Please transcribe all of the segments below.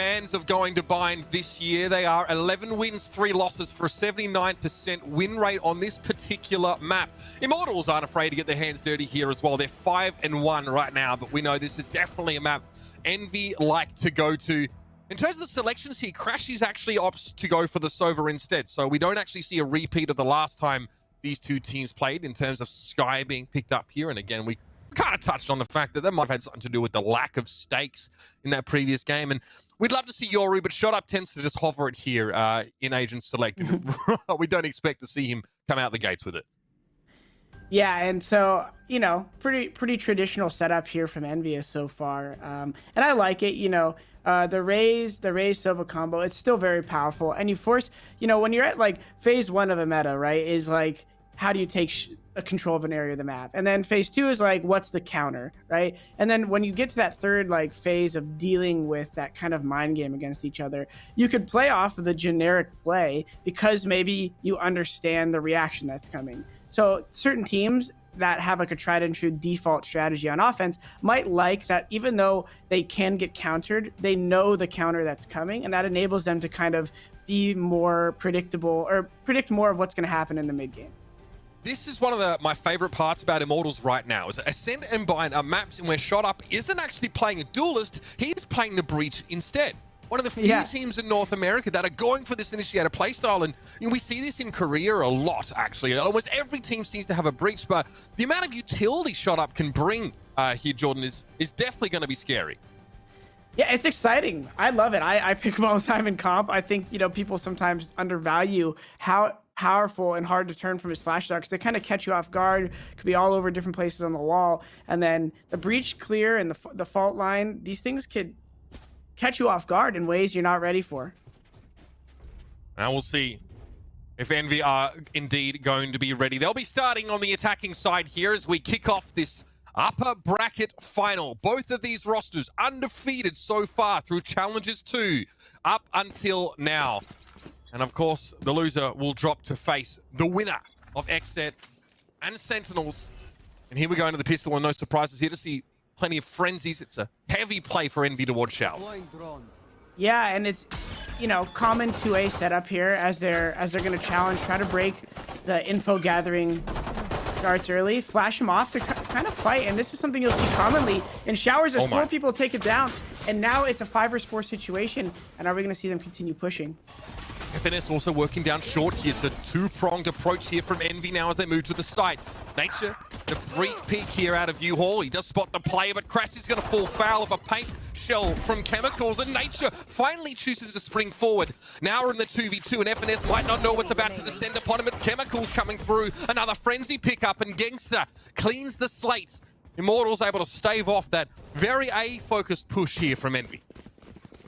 fans of going to bind this year. They are 11 wins, 3 losses for a 79% win rate on this particular map. Immortals aren't afraid to get their hands dirty here as well. They're 5-1 right now, but we know this is definitely a map Envy like to go to. In terms of the selections here, Crashies actually opts to go for the Sova instead. So we don't actually see a repeat of the last time these two teams played in terms of Sky being picked up here. And again, we kind of touched on the fact that might have had something to do with the lack of stakes in that previous game. And we'd love to see Yoru, but Shot Up tends to just hover it here in Agent Select. We don't expect to see him come out the gates with it. Yeah, and so, you know, pretty traditional setup here from Envious so far. And I like it, you know, the Raze Sova combo, it's still very powerful. And you force, you know, when you're at like phase 1 of a meta, right, is like, how do you take a control of an area of the map? And then phase 2 is like, what's the counter, right? And then when you get to that third like phase of dealing with that kind of mind game against each other, you could play off of the generic play because maybe you understand the reaction that's coming. So certain teams that have like a tried and true default strategy on offense might like that, even though they can get countered, they know the counter that's coming, and that enables them to kind of be more predictable or predict more of what's going to happen in the mid game. This is one of my favorite parts about Immortals right now, is Ascent and Bind are maps in where Shot Up isn't actually playing a duelist, he's playing the Breach instead. One of the few teams in North America that are going for this initiator playstyle, and you know, we see this in Korea a lot, actually. Almost every team seems to have a Breach, but the amount of utility Shot Up can bring here, Jordan, is definitely going to be scary. Yeah, it's exciting. I love it. I pick them all the time in comp. I think, you know, people sometimes undervalue how powerful and hard to turn from his flash darts. They kind of catch you off guard, could be all over different places on the wall. And then the Breach clear and the fault line, these things could catch you off guard in ways you're not ready for. Now we'll see if Envy are indeed going to be ready. They'll be starting on the attacking side here as we kick off this upper bracket final. Both of these rosters undefeated so far through Challengers 2 up until now. And of course, the loser will drop to face the winner of XSET and Sentinels. And here we go into the pistol, and no surprises here to see plenty of frenzies. It's a heavy play for Envy towards Shouts. Yeah, and it's, you know, common 2A setup here as they're going to challenge, try to break the info gathering darts early, flash them off to kind of fight. And this is something you'll see commonly in showers as 4 people take it down. And now it's a 5 vs 4 situation. And are we going to see them continue pushing? FNS also working down short here. It's a 2-pronged approach here from Envy now as they move to the site. Nature, the brief peek here out of U-Haul. He does spot the play, but Crash is going to fall foul of a paint shell from Chemicals, and Nature finally chooses to spring forward. Now we're in the 2v2, and FNS might not know what's about to descend upon him. It's Chemicals coming through. Another frenzy pickup, and Gangster cleans the slate. Immortals able to stave off that very A-focused push here from Envy.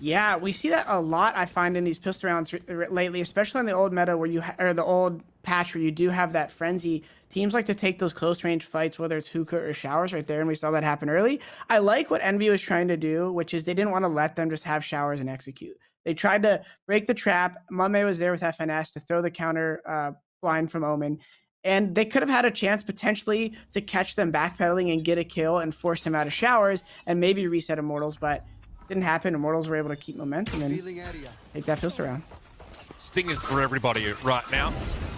Yeah, we see that a lot, I find, in these pistol rounds lately, especially in the old meta where or the old patch where you do have that frenzy. Teams like to take those close range fights, whether it's hookah or showers right there, and we saw that happen early. I like what Envy was trying to do, which is they didn't want to let them just have showers and execute. They tried to break the trap. Mame was there with FNS to throw the counter blind from Omen. And they could have had a chance potentially to catch them backpedaling and get a kill and force them out of showers and maybe reset Immortals, but didn't happen. Immortals were able to keep momentum and take that pistol round. Stingers for everybody right now.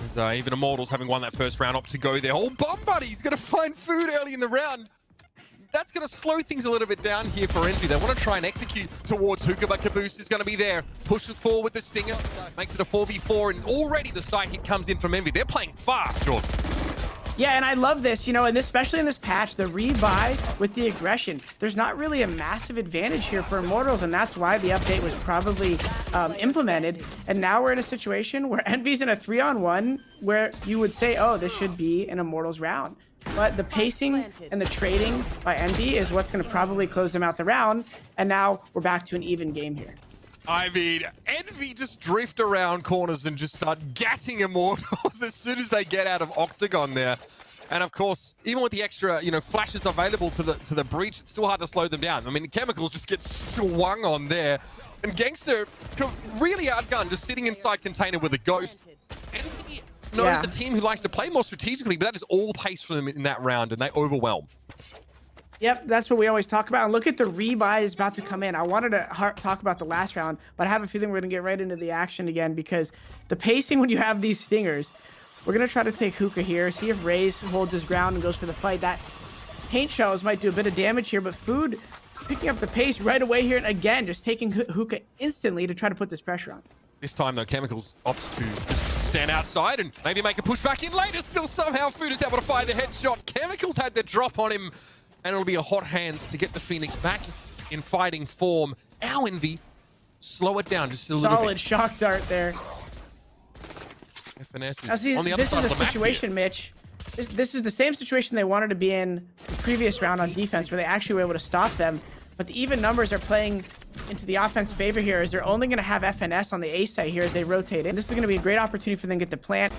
As, even Immortals having won that first round up to go there. Oh, Bomb Buddy's going to find food early in the round. That's going to slow things a little bit down here for Envy. They want to try and execute towards Hookah, but Caboose is going to be there. Pushes forward with the Stinger. Makes it a 4v4, and already the side hit comes in from Envy. They're playing fast, Jordan. Yeah, and I love this, you know, and especially in this patch, the rebuy with the aggression. There's not really a massive advantage here for Immortals, and that's why the update was probably implemented. And now we're in a situation where Envy's in a 3-on-1 where you would say, oh, this should be an Immortals round. But the pacing and the trading by Envy is what's going to probably close them out the round. And now we're back to an even game here. I mean, Envy just drift around corners and just start gatting Immortals as soon as they get out of Octagon there. And of course, even with the extra, you know, flashes available to the Breach, it's still hard to slow them down. I mean, Chemicals just get swung on there. And Gangster really outgunned, just sitting inside container with a Ghost. Envy knows the team who likes to play more strategically, but that is all pace for them in that round, and they overwhelm. Yep, that's what we always talk about. And look at the rebuy is about to come in. I wanted to talk about the last round, but I have a feeling we're going to get right into the action again because the pacing when you have these stingers, we're going to try to take Hookah here, see if Raze holds his ground and goes for the fight. That paint shells might do a bit of damage here, but Food picking up the pace right away here and again, just taking Hookah instantly to try to put this pressure on. This time, though, Chemicals opts to just stand outside and maybe make a push back in later. Still somehow Food is able to find the headshot. Chemicals had the drop on him. And it'll be a hot hands to get the Phoenix back in fighting form. Our Envy, slow it down just a little bit. Solid shock dart there. FNS is on the other this side is of the a map situation, here. Mitch. This is the same situation they wanted to be in the previous round on defense, where they actually were able to stop them. But the even numbers are playing into the offense favor here, as they're only going to have FNS on the A site here as they rotate in. This is going to be a great opportunity for them to get the plant.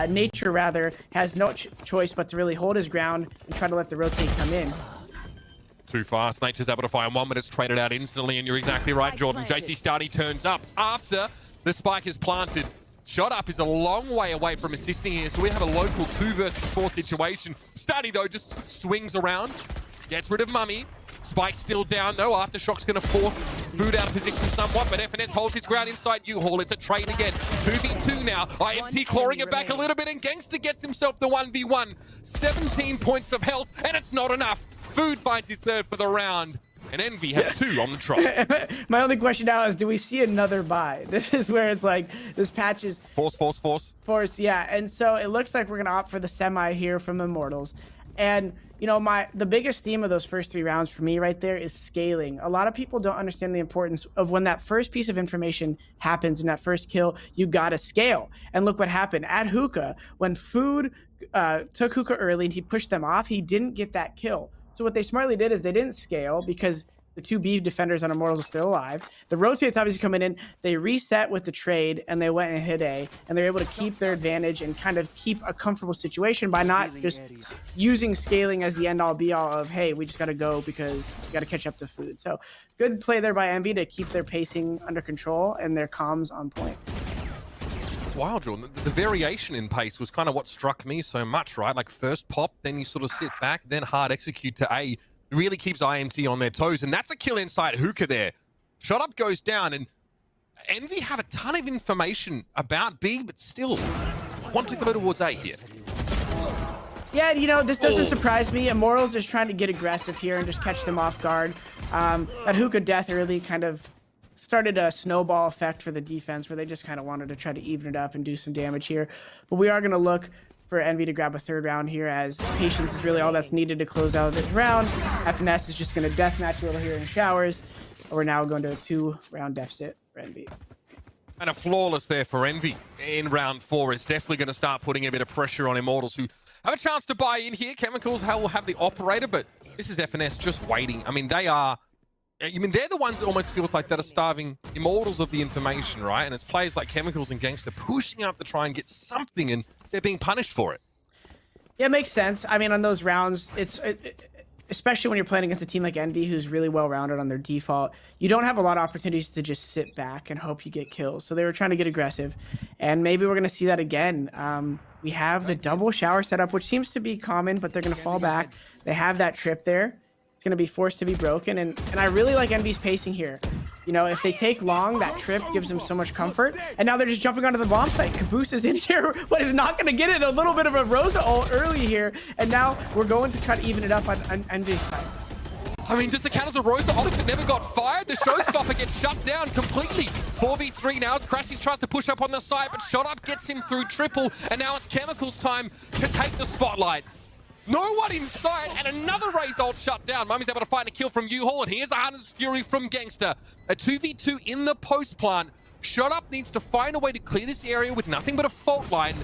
Nature, rather, has no choice but to really hold his ground and try to let the rotate come in. Too fast. Nature's able to fire one, but it's traded out instantly, and you're exactly right, Jordan. JC Stardy turns up after the spike is planted. Shot Up is a long way away from assisting here, so we have a local 2 versus 4 situation. Stardy, though, just swings around, gets rid of Mummy. Spike's still down, though. Aftershock's going to force Food out of position somewhat, but FNS holds his ground inside U-Haul. It's a trade again. 2v2 now. IMT clawing it back a little bit, and Gangster gets himself the 1v1. 17 points of health, and it's not enough. Food finds his third for the round, and Envy had 2 on the trot. My only question now is, do we see another buy? This is where it's like, this patch is... Force, yeah. And so it looks like we're going to opt for the semi here from Immortals. And, you know, the biggest theme of those first 3 rounds for me right there is scaling. A lot of people don't understand the importance of when that first piece of information happens in that first kill, you got to scale. And look what happened at Hookah. When Food took Hookah early and he pushed them off, he didn't get that kill. So what they smartly did is they didn't scale because the 2 B defenders on Immortals are still alive. The rotates obviously coming in. They reset with the trade and they went and hit A, and they're able to keep their advantage and kind of keep a comfortable situation by not just using scaling as the end all be all of, hey, we just got to go because we got to catch up to Food. So good play there by Envy to keep their pacing under control and their comms on point. It's wild, Jordan. The variation in pace was kind of what struck me so much, right? Like first pop, then you sort of sit back, then hard execute to A. Really keeps IMT on their toes, and that's a kill inside Hookah there. Shot Up goes down, and Envy have a ton of information about B, but still want to go towards A here. Yeah, you know, this doesn't surprise me. Immortals just trying to get aggressive here and just catch them off guard. That Hookah death early kind of started a snowball effect for the defense, where they just kind of wanted to try to even it up and do some damage here. But we are going to look for Envy to grab a 3rd round here, as patience is really all that's needed to close out this round. FNS is just going to deathmatch a little here in showers. We're now going to a 2-round deficit for Envy. And a flawless there for Envy in round 4 is definitely going to start putting a bit of pressure on Immortals, who have a chance to buy in here. Chemicals will have the operator, but this is FNS just waiting. I mean, they're the ones that almost feels like that are starving Immortals of the information, right? And it's players like Chemicals and Gangster pushing up to try and get something, and they're being punished for it. Yeah, it makes sense. I mean, on those rounds, especially when you're playing against a team like Envy, who's really well-rounded on their default, you don't have a lot of opportunities to just sit back and hope you get kills. So they were trying to get aggressive, and maybe we're going to see that again. We have the double shower setup, which seems to be common, but they're going to fall back. They have that trip there. It's going to be forced to be broken, and I really like Envy's pacing here. You know, if they take long, that trip gives them so much comfort. And now they're just jumping onto the bomb site. Caboose is in here, but is not going to get it. A little bit of a Rosa ult early here. And now we're going to try to even it up on Envy's side. I mean, does it count as a Rosa ult if it never got fired? The showstopper gets shut down completely. 4v3 now as Crashies tries to push up on the side, but Shot Up gets him through triple. And now it's Chemicals time to take the spotlight. No one in sight, and another Raze ult shut down. Mummy's able to find a kill from U-Haul, and here's a Hunter's Fury from Gangster. A 2v2 in the post plant. Shot Up needs to find a way to clear this area with nothing but a fault line.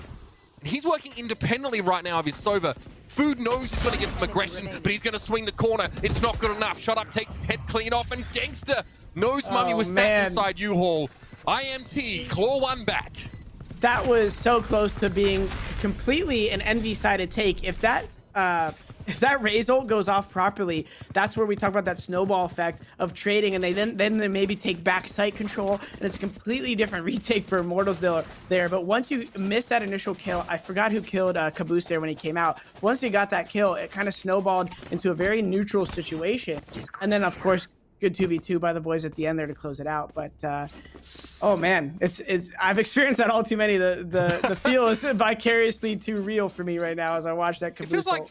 And he's working independently right now of his Sova. Food knows he's going to get some aggression, but he's going to swing the corner. It's not good enough. Shot Up takes his head clean off, and Gangster knows Mummy was sat inside U-Haul. IMT, claw one back. That was so close to being completely an Envy-sided take. If that if that Raze ult goes off properly, that's where we talk about that snowball effect of trading, and then they maybe take back site control, and it's a completely different retake for Immortals there. But once you miss that initial kill, I forgot who killed Caboose there when he came out. Once he got that kill, it kind of snowballed into a very neutral situation, and then of course good 2v2 by the boys at the end there to close it out. But oh man, it's I've experienced that all too many. The feel is vicariously too real for me right now as I watch that Caboose. It feels like,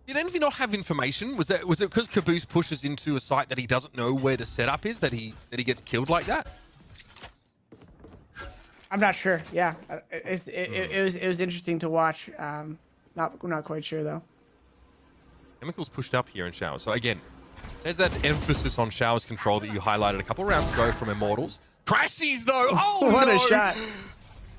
did Envy not have information? Was it because Caboose pushes into a site that he doesn't know where the setup is that he gets killed like that? I'm not sure. Yeah, it was interesting to watch. Not quite sure though. Chemicals pushed up here in Showers. So again, there's that emphasis on Showers control that you highlighted a couple rounds ago from Immortals. Crashies though. Oh what no! a shot!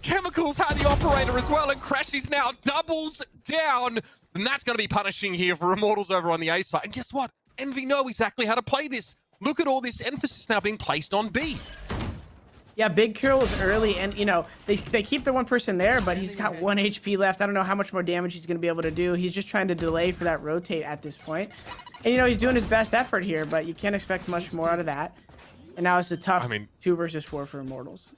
Chemicals had the operator as well, and Crashies now doubles down. And that's going to be punishing here for Immortals over on the A side. And guess what? Envy know exactly how to play this. Look at all this emphasis now being placed on B. Yeah, big kills early, and you know they keep the one person there, but he's got 1 HP left. I don't know how much more damage he's going to be able to do. He's just trying to delay for that rotate at this point. And you know he's doing his best effort here, but you can't expect much more out of that. And now it's a tough 2 versus 4 for Immortals.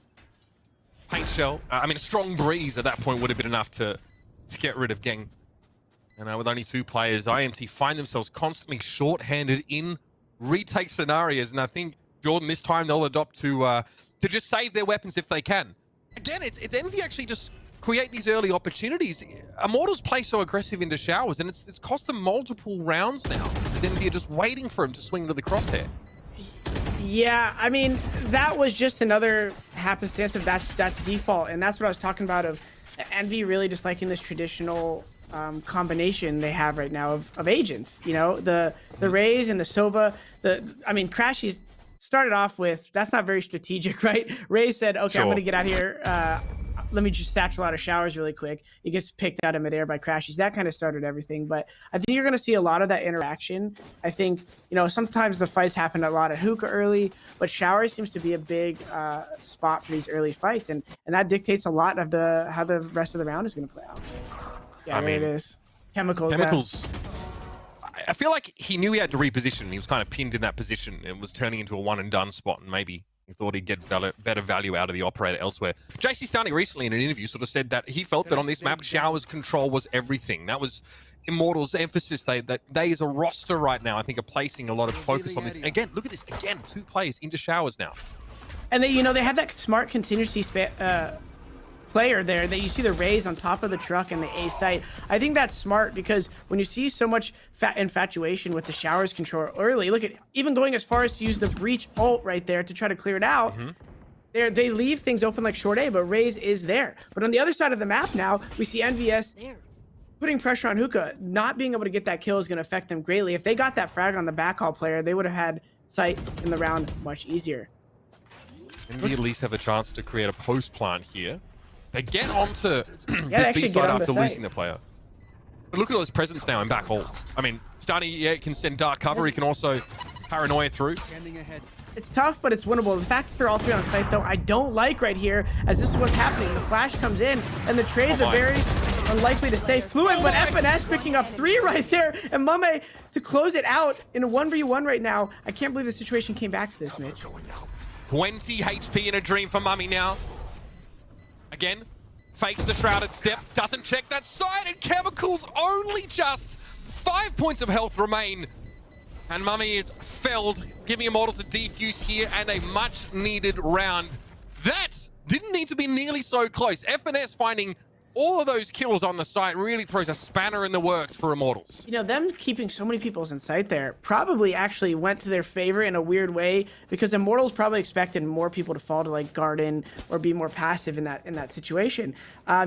Paint shell. I mean, a strong breeze at that point would have been enough to get rid of Gang. And with only 2 players, IMT find themselves constantly short-handed in retake scenarios. And I think, Jordan, this time they'll adopt to just save their weapons if they can. Again, it's Envy actually just create these early opportunities. Immortals play so aggressive into Showers, and it's cost them multiple rounds now. Because Envy are just waiting for him to swing to the crosshair. Yeah, I mean, that was just another happenstance of that's default. And that's what I was talking about of Envy really just liking this traditional combination they have right now of agents. You know, the Raze and the Sova. I mean, Crashies started off with, that's not very strategic, right? Raze said, okay, I'm going to get out here. Let me just satchel out of Showers really quick. He gets picked out of midair by Crashies. That kind of started everything. But I think you're going to see a lot of that interaction. I think, you know, sometimes the fights happen a lot at Hookah early, but Showers seems to be a big spot for these early fights. And that dictates a lot of how the rest of the round is going to play out. Yeah, there it is. Chemicals. I feel like he knew he had to reposition. He was kind of pinned in that position and was turning into a one and done spot. And maybe he thought he'd get better value out of the operator elsewhere. JC Stanley recently in an interview sort of said that he felt that on this map, Showers control was everything. That was Immortals' emphasis. That they as a roster right now, I think, are placing a lot of focus on this. And again, look at this. Again, 2 players into Showers now. And they, you know, they have that smart contingency player there that you see the Raze on top of the truck and the A site. I think that's smart because when you see so much infatuation with the Showers control early, look at even going as far as to use the breach ult right there to try to clear it out. They leave things open like short A, but Raze is there. But on the other side of the map now, we see NVS putting pressure on Hookah. Not being able to get that kill is going to affect them greatly. If they got that frag on the backhaul player, they would have had sight in the round much easier. Envy at least have a chance to create a post plant here. They get onto this B side after losing the player. But look at all his presence now in back halls. I mean, Stani can send dark cover. He can also paranoia through. It's tough, but it's winnable. The fact that they're all 3 on site, though, I don't like right here, as this is what's happening. The flash comes in, and the trades are very unlikely to stay fluid, but FNS picking up 3 right there, and Mame to close it out in a 1v1 right now. I can't believe the situation came back to this, Mitch. 20 HP in a dream for Mummy now. Again, fakes the shrouded step, doesn't check that side, and Chemicals only just 5 points of health remain. And Mummy is felled, giving Immortals a defuse here and a much needed round. That didn't need to be nearly so close. FNS finding all of those kills on the site really throws a spanner in the works for Immortals. You know, them keeping so many people in sight there probably actually went to their favor in a weird way, because Immortals probably expected more people to fall to like Garden or be more passive in that situation.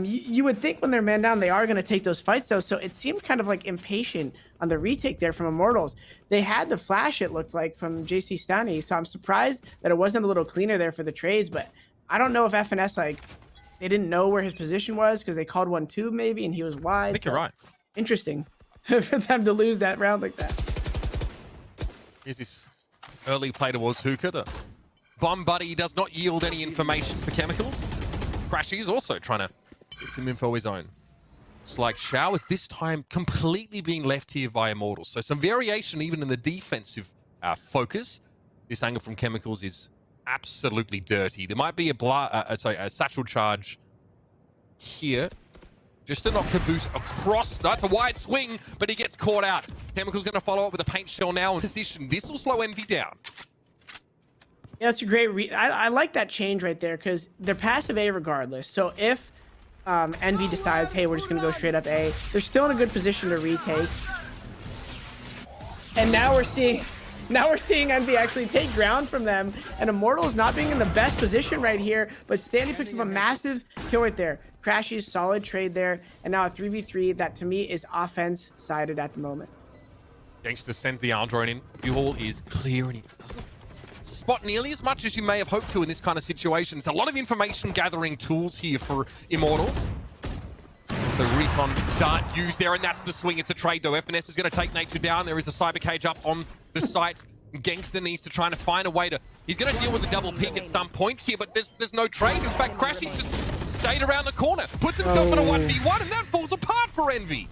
You would think when they're man down, they are going to take those fights though. So it seemed kind of like impatient on the retake there from Immortals. They had the flash, it looked like, from JC Stani. So I'm surprised that it wasn't a little cleaner there for the trades, but I don't know if FNS like, they didn't know where his position was because they called 1-2 maybe and he was wide. I think you're right. Interesting for them to lose that round like that. Here's this early play towards Hookah. The bomb buddy does not yield any information for Chemicals. Crashy's also trying to get some info his own. Looks like Showers this time completely being left here by Immortals. So some variation even in the defensive focus. This angle from Chemicals is absolutely dirty. There might be a satchel charge here. Just to knock Caboose across. That's a wide swing, but he gets caught out. Chemical's going to follow up with a paint shell now in position. This will slow Envy down. Yeah, that's a great I like that change right there because they're passive A regardless. So if Envy decides, hey, we're just going to go straight up A, they're still in a good position to retake. And now we're seeing Envy actually take ground from them, and Immortals not being in the best position right here, but Standy picks up a massive kill right there. Crashy's solid trade there, and now a 3v3 that to me is offense sided at the moment. Gangster sends the arm drone in. Fuel is clear, and he doesn't spot nearly as much as you may have hoped to in this kind of situation. It's a lot of information gathering tools here for Immortals. So recon dart used there, and that's the swing. It's a trade though. FNS is going to take Nature down. There is a cyber cage up on the site. Gangster needs to try to find a way to... He's going to deal with a double peek at some point here, but there's no trade. In fact, Crashy's just stayed around the corner, puts himself in a 1v1, and that falls apart for Envy.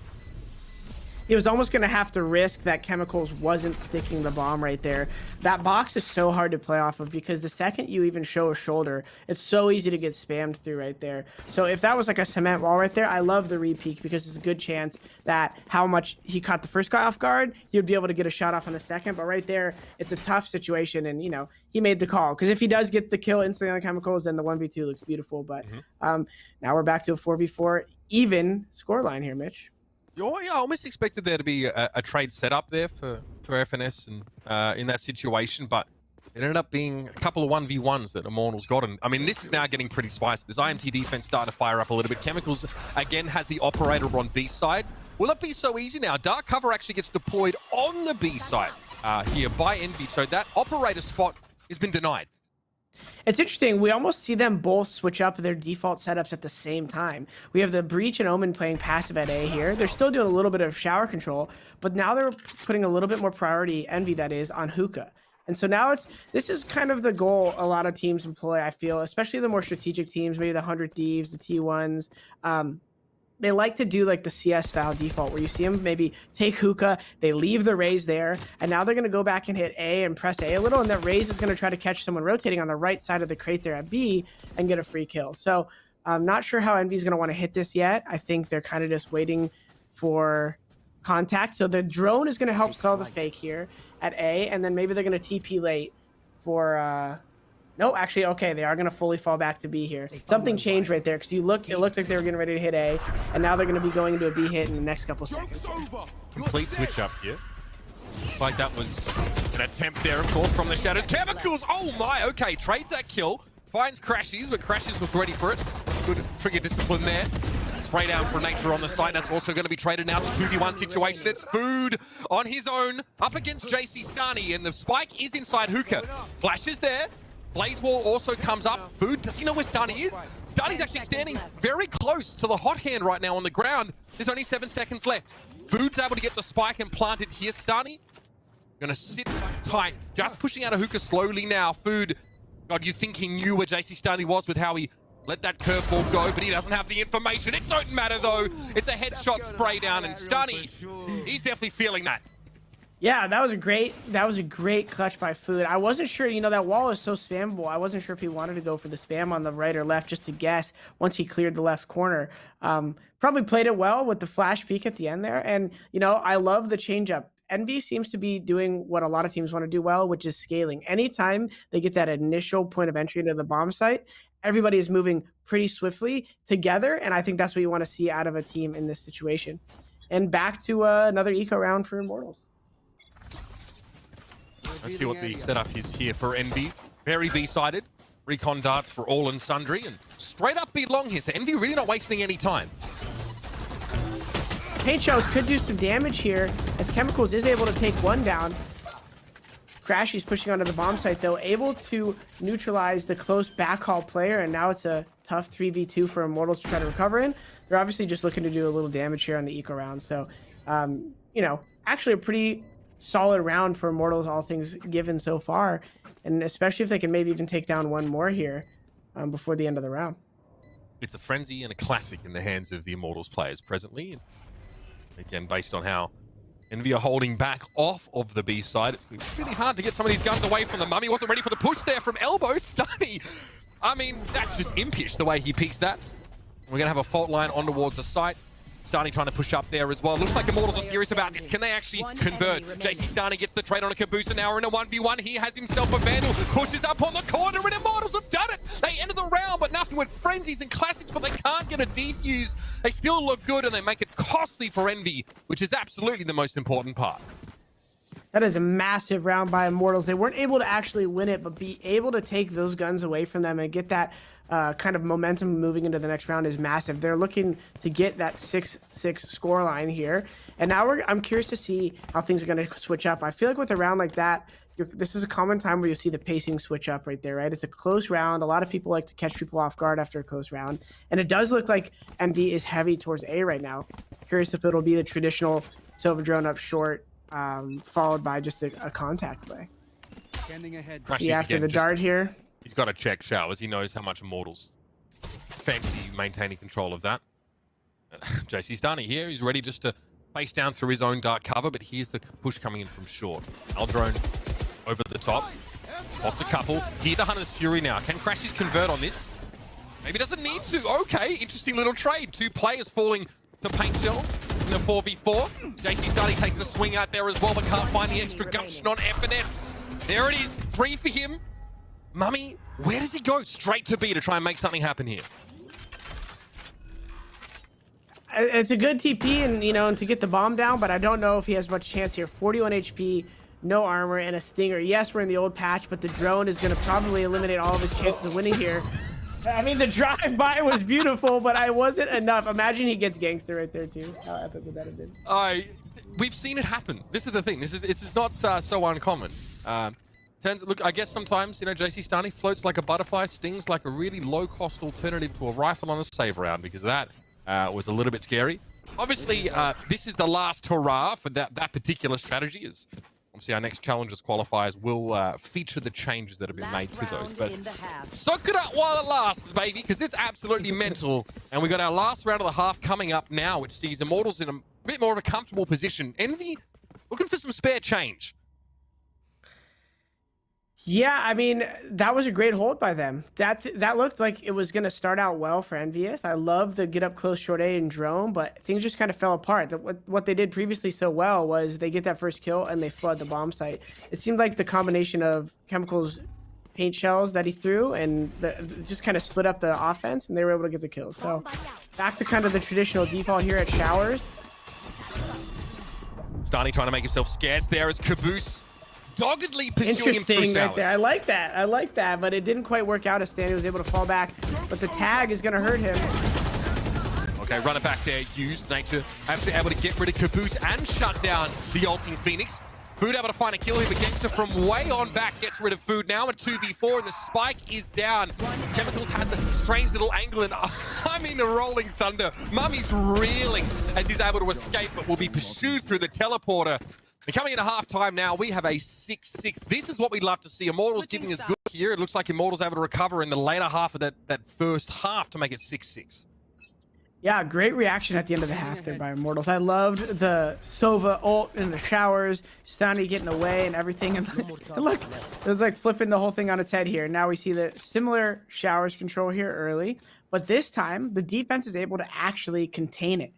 He was almost going to have to risk that Chemicals wasn't sticking the bomb right there. That box is so hard to play off of because the second you even show a shoulder, it's so easy to get spammed through right there. So if that was like a cement wall right there, I love the re-peek because it's a good chance that how much he caught the first guy off guard, he would be able to get a shot off on the second. But right there, it's a tough situation, and, you know, he made the call. Because if he does get the kill instantly on Chemicals, then the 1v2 looks beautiful. But now we're back to a 4v4 even scoreline here, Mitch. Oh, yeah, I almost expected there to be a trade set up there for FNS and in that situation, but it ended up being a couple of 1v1s that Immortals got. And I mean, this is now getting pretty spicy. This IMT defense starting to fire up a little bit. Chemicals, again, has the operator on B side. Will it be so easy now? Dark cover actually gets deployed on the B side here by Envy, so that operator spot has been denied. It's interesting. We almost see them both switch up their default setups at the same time. We have the Breach and Omen playing passive at A here. They're still doing a little bit of shower control, but now they're putting a little bit more priority, Envy that is, on Hookah. And so now this is kind of the goal a lot of teams employ, I feel, especially the more strategic teams, maybe the 100 Thieves, the T1s. They like to do like the CS style default where you see them maybe take Hookah, they leave the Raze there, and now they're going to go back and hit A and press A a little, and that Raze is going to try to catch someone rotating on the right side of the crate there at B and get a free kill. So I'm not sure how Envy's going to want to hit this yet. I think they're kind of just waiting for contact. So the drone is going to help sell the fake here at A, and then maybe they're going to TP late for... No, actually, okay, they are going to fully fall back to B here. Something changed right there because it looked like they were getting ready to hit A, and now they're going to be going into a B hit in the next couple seconds. Complete switch up here. Looks like that was an attempt there, of course, from the shadows. Chemicals, oh my, okay, trades that kill. Finds Crashies, but Crashies was ready for it. Good trigger discipline there. Spray down for Nature on the side. That's also going to be traded now to 2v1 situation. It's Food on his own up against JC Stani, and the spike is inside Hookah. Flash is there. Blaze Wall also comes up. Food, does he know where Stani is? Stani's actually standing very close to the hot hand right now on the ground. There's only 7 seconds left. Food's able to get the spike and plant it here. Stani gonna sit tight, just pushing out a Hookah slowly now. Food, God, you think he knew where JC Stani was with how he let that curveball go, but he doesn't have the information. It don't matter though. It's a headshot spray down, and Stani, he's definitely feeling that. Yeah, that was a great clutch by Food. I wasn't sure, you know, that wall is so spammable. I wasn't sure if he wanted to go for the spam on the right or left just to guess once he cleared the left corner. Probably played it well with the flash peek at the end there. And, you know, I love the changeup. Envy seems to be doing what a lot of teams want to do well, which is scaling. Anytime they get that initial point of entry into the bomb site, everybody is moving pretty swiftly together. And I think that's what you want to see out of a team in this situation. And back to another eco round for Immortals. Let's see what the setup is here for Envy. Very B-sided. Recon darts for all and sundry. And straight up B long here. So Envy really not wasting any time. Paint shells could do some damage here as Chemicals is able to take one down. Crashy's pushing onto the bomb site though, able to neutralize the close backhaul player, and now it's a tough 3v2 for Immortals to try to recover in. They're obviously just looking to do a little damage here on the eco round. So, you know, actually a pretty solid round for Immortals, all things given so far, and especially if they can maybe even take down one more here before the end of the round. It's a frenzy and a classic in the hands of the Immortals players presently. And again, based on how Envy are holding back off of the B side, it's really hard to get some of these guns away from the Mummy. Wasn't ready for the push there from elbow. Stunny. I mean, that's just impish the way he peeks that. We're going to have a fault line on towards the site. Stani trying to push up there as well. Looks like Immortals are serious about this. Can they actually convert? JC Stani gets the trade on a Caboose, and now we're in a 1v1. He has himself a Vandal, pushes up on the corner, and Immortals have done it! They ended the round, but nothing with frenzies and classics, but they can't get a defuse. They still look good, and they make it costly for Envy, which is absolutely the most important part. That is a massive round by Immortals. They weren't able to actually win it, but be able to take those guns away from them and get that kind of momentum moving into the next round is massive. They're looking to get that 6-6 scoreline here. And now I'm curious to see how things are going to switch up. I feel like with a round like that, this is a common time where you see the pacing switch up right there, right? It's a close round. A lot of people like to catch people off guard after a close round. And it does look like MD is heavy towards A right now. Curious if it'll be the traditional Sova drone up short, followed by just a contact play. Standing ahead. See after the dart here. He's got to check showers. He knows how much Immortals fancy maintaining control of that. JC Stani here. He's ready just to face down through his own dark cover, but here's the push coming in from short. Aldrone over the top. Spots a couple. Here's the Hunter's Fury now. Can Crashies convert on this? Maybe doesn't need to. Okay, interesting little trade. Two players falling to paint shells in a 4v4. JC Stani takes the swing out there as well, but can't find the extra gumption on FNS. There it is. 3 for him. Mummy, where does he go? Straight to B to try and make something happen here. It's a good TP and, and to get the bomb down, but I don't know if he has much chance here. 41 HP, no armor, and a stinger. Yes, we're in the old patch, but the drone is going to probably eliminate all of his chances of winning here. I mean, the drive-by was beautiful, but I wasn't enough. Imagine he gets gangster right there, too. How epic would that have been? We've seen it happen. This is the thing. This is not so uncommon. Look, I guess sometimes, JC Stani floats like a butterfly, stings like a really low-cost alternative to a rifle on a save round, because that was a little bit scary. Obviously, this is the last hurrah for that particular strategy. Is obviously our next Challengers qualifiers will feature the changes that have been made to those. But soak it up while it lasts, baby, because it's absolutely mental. And we got our last round of the half coming up now, which sees Immortals in a bit more of a comfortable position. Envy looking for some spare change. Yeah, I mean, that was a great hold by them. That looked like it was going to start out well for Envious. I love the get up close short A and drone, but things just kind of fell apart. What they did previously so well was they get that first kill and they flood the bomb site. It seemed like the combination of Chemical's paint shells that he threw and just kind of split up the offense, and they were able to get the kills. So back to kind of the traditional default here at Showers. Stani trying to make himself scarce there as Caboose doggedly pursuing him through Showers. Right there. I like that, but it didn't quite work out as Stanley was able to fall back, but the tag is going to hurt him. Okay, runner back there, used. Nature actually able to get rid of Caboose and shut down the ulting Phoenix. Food able to find a kill here, but Gangster from way on back gets rid of Food now. A 2v4, and the spike is down. Chemicals has a strange little angle, and I mean the rolling thunder. Mummy's reeling as he's able to escape, but will be pursued through the teleporter. And coming into halftime now, we have a 6-6. This is what we'd love to see. Immortals giving us good here. It looks like Immortals able to recover in the later half of that first half to make it 6-6. Yeah, great reaction at the end of the half there by Immortals. I loved the Sova ult in the Showers, Stani getting away and everything. And look, it was like flipping the whole thing on its head here. Now we see the similar Showers control here early, but this time the defense is able to actually contain it.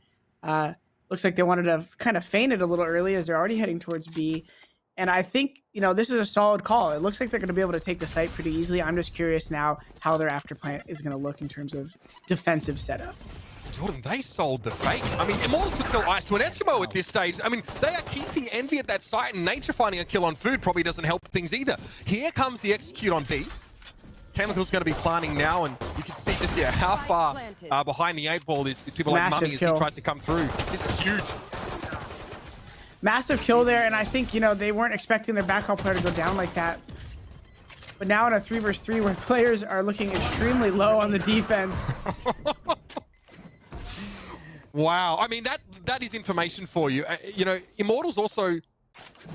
Looks like they wanted to kind of feint it a little early as they're already heading towards B. And I think, this is a solid call. It looks like they're going to be able to take the site pretty easily. I'm just curious now how their after plan is going to look in terms of defensive setup. Jordan, they sold the fake. I mean, Immortals could sell ice to an Eskimo at this stage. I mean, they are keeping Envy at that site, and Nature finding a kill on Food probably doesn't help things either. Here comes the execute on B. Chemical's going to be planning now, and you can see just here how far behind the 8-ball is people like Mummy as he tries to come through. This is huge. Massive kill there, and I think, they weren't expecting their backhaul player to go down like that. But now in a 3 versus 3 where players are looking extremely low on the defense. Wow. I mean, that is information for you. Immortals also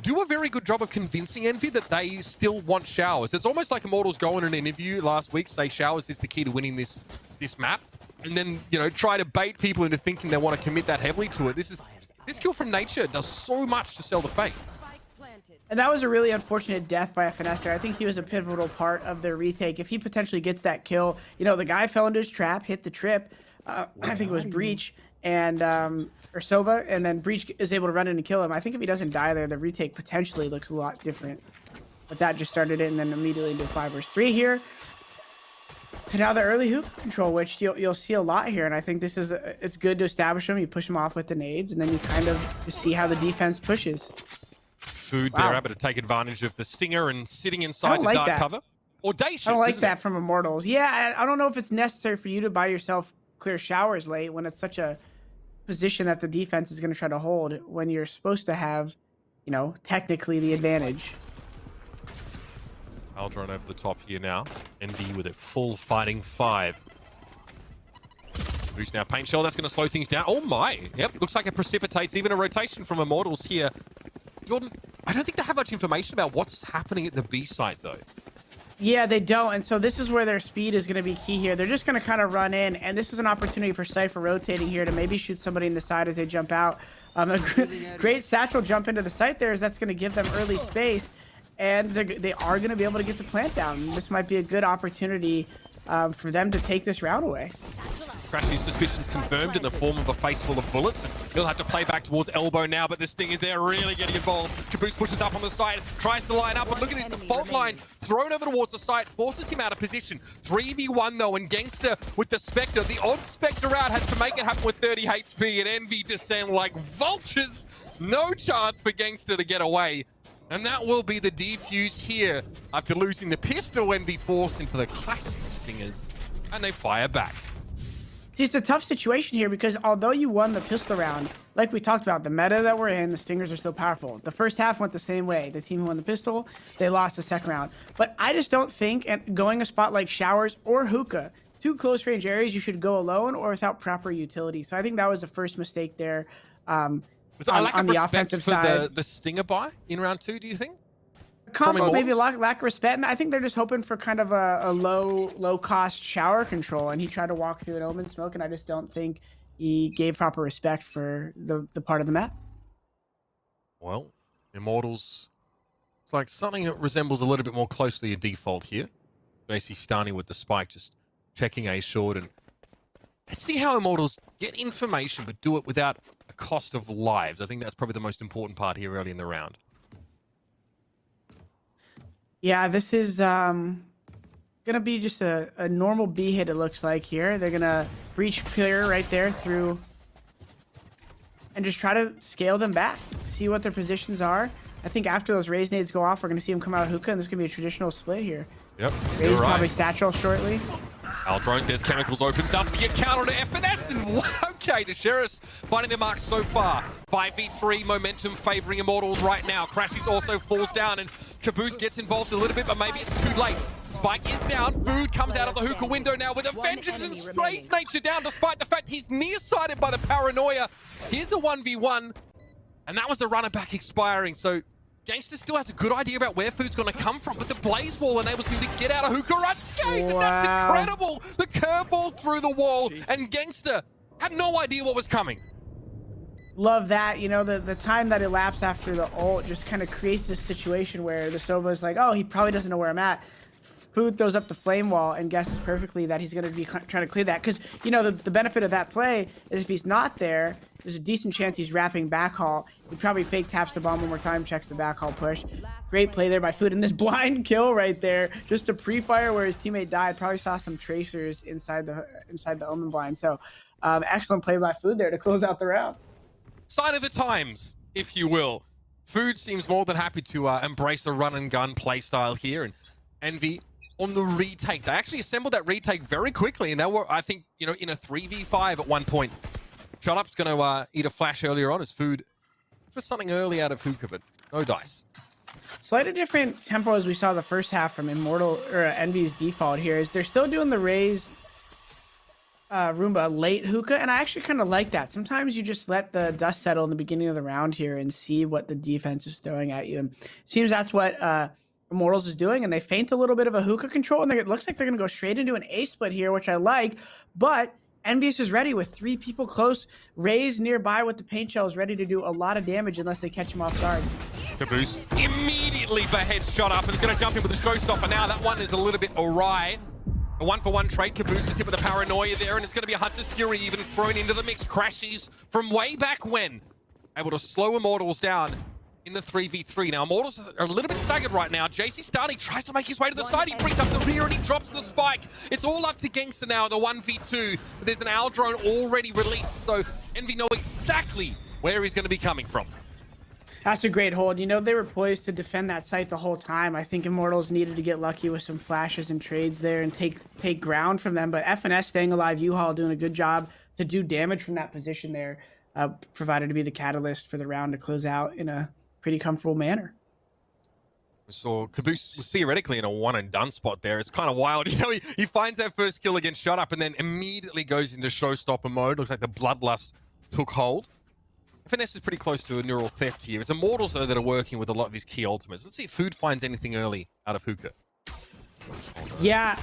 do a very good job of convincing Envy that they still want Showers. It's almost like Immortals go in an interview last week, say Showers is the key to winning this map. and then, you know, try to bait people into thinking they want to commit that heavily to it. This kill from nature does so much to sell the fake. And that was a really unfortunate death by a Finesser. I think he was a pivotal part of their retake. If he potentially gets that kill, you know, the guy fell into his trap, hit the trip. I think it was Breach and or Sova, and then Breach is able to run in and kill him. I think if he doesn't die there, the retake potentially looks a lot different. But that just started it, and then immediately into 5 vs 3 here. And now the early hook control, which you'll see a lot here, and I think this is it's good to establish them. You push them off with the nades, and then you kind of just see how the defense pushes. Food, they're able to take advantage of the stinger and sitting inside the dark cover. Audacious. I don't like that from Immortals. Yeah, I don't know if it's necessary for you to buy yourself clear showers late when it's such a position that the defense is going to try to hold when you're supposed to have, you know, technically the advantage. Aldron over the top here now. NV with a full fighting 5. Boost now, Paint Shell, that's going to slow things down. Oh my! Yep, looks like it precipitates even a rotation from Immortals here. Jordan, I don't think they have much information about what's happening at the B site though. Yeah, they don't, and so this is where their speed is going to be key here. They're just going to kind of run in, and this is an opportunity for Cypher rotating here to maybe shoot somebody in the side as they jump out. A great satchel jump into the site there, as that's going to give them early space, and they are going to be able to get the plant down. This might be a good opportunity for them to take this round away. Crashy's suspicions confirmed in the form of a face full of bullets. He'll have to play back towards Elbow now, but this thing is there really getting involved. Caboose pushes up on the side, tries to line up, but look at his default line thrown over towards the site, forces him out of position. 3v1 though, and Gangster with the Spectre. The odd Spectre out has to make it happen with 30 HP, and Envy descend like vultures. No chance for Gangster to get away. And that will be the defuse here. After losing the pistol, Envy force into the classic stingers, and they fire back. See, it's a tough situation here because although you won the pistol round, like we talked about, the meta that we're in, the stingers are still powerful. The first half went the same way. The team who won the pistol, they lost the second round. But I just don't think, and going a spot like Showers or Hookah, 2 close range areas, you should go alone or without proper utility. So I think that was the first mistake there on the offensive side. The stinger buy in round 2, do you think? Combo, maybe lack of respect, and I think they're just hoping for kind of a low cost shower control, and he tried to walk through an Omen smoke, and I just don't think he gave proper respect for the part of the map. Well, Immortals, it's like something that resembles a little bit more closely a default here. Basically Stani with the spike, just checking A short, and let's see how Immortals get information but do it without a cost of lives. I think that's probably the most important part here early in the round. Yeah, this is gonna be just a normal B hit, it looks like here. They're gonna breach clear right there through and just try to scale them back, see what their positions are. I think after those raise nades go off, we're gonna see them come out of hookah, and this is gonna be a traditional split here. Yep, Raise probably satchel shortly. Aldrone, there's Chemicals, opens up the encounter to FNS, and okay, the Sheriffs finding their marks so far. 5v3 momentum favoring Immortals right now. Crashies also falls down, and Caboose gets involved a little bit, but maybe it's too late. Spike is down. Food comes out of the hookah window now with a vengeance and sprays Nature down, despite the fact he's nearsighted by the paranoia. Here's a 1v1, and that was the runner back expiring, so Gangster still has a good idea about where Food's going to come from, but the Blaze Wall enables him to get out of hookah unscathed, and that's incredible! The curveball through the wall, and Gangster had no idea what was coming. Love that. You know, the time that elapsed after the ult just kind of creates this situation where the Sova's like, oh, he probably doesn't know where I'm at. Food throws up the flame wall and guesses perfectly that he's going to be trying to clear that. Because, you know, the benefit of that play is if he's not there, there's a decent chance he's wrapping backhaul. He probably fake taps the bomb one more time, checks the backhaul push. Great play there by Food. And this blind kill right there, just a pre-fire where his teammate died. Probably saw some tracers inside the Omen blind. So excellent play by Food there to close out the round. Sign of the times, if you will. Food seems more than happy to embrace a run and gun play style here. And Envy on the retake. They actually assembled that retake very quickly, and they were, I think, you know, in a 3v5 at one point. Shut Up's going to eat a flash earlier on as Food for something early out of hookah, but no dice. Slightly different tempo as we saw the first half from Envy's default here is they're still doing the raise Roomba late hookah, and I actually kind of like that. Sometimes you just let the dust settle in the beginning of the round here and see what the defense is throwing at you. And it seems that's what Immortals is doing, and they feint a little bit of a hookah control, and it looks like they're going to go straight into an A split here, which I like, but Envious is ready with 3 people close. Raze nearby with the paint shells ready to do a lot of damage unless they catch him off guard. Caboose immediately behead shot up and is going to jump in with a showstopper now. That one is a little bit awry. A 1-for-1 trade. Caboose is hit with a paranoia there, and it's going to be a Hunter's Fury even thrown into the mix. Crashies from way back when. Able to slow Immortals down in the 3v3. Now, Immortals are a little bit staggered right now. JC Starny tries to make his way to the side. He brings up the rear and he drops the spike. It's all up to Gangster now in the 1v2. But there's an owl drone already released, so Envy know exactly where he's going to be coming from. That's a great hold. You know, they were poised to defend that site the whole time. I think Immortals needed to get lucky with some flashes and trades there and take ground from them. But FNS staying alive, U-Haul doing a good job to do damage from that position there, provided to be the catalyst for the round to close out in a pretty comfortable manner. We saw Caboose was theoretically in a one-and-done spot there. It's kind of wild. You know, he finds that first kill against Shut Up and then immediately goes into showstopper mode. Looks like the Bloodlust took hold. Finesse is pretty close to a neural theft here. It's Immortals, though, that are working with a lot of these key ultimates. Let's see if Food finds anything early out of Hookah. Yeah.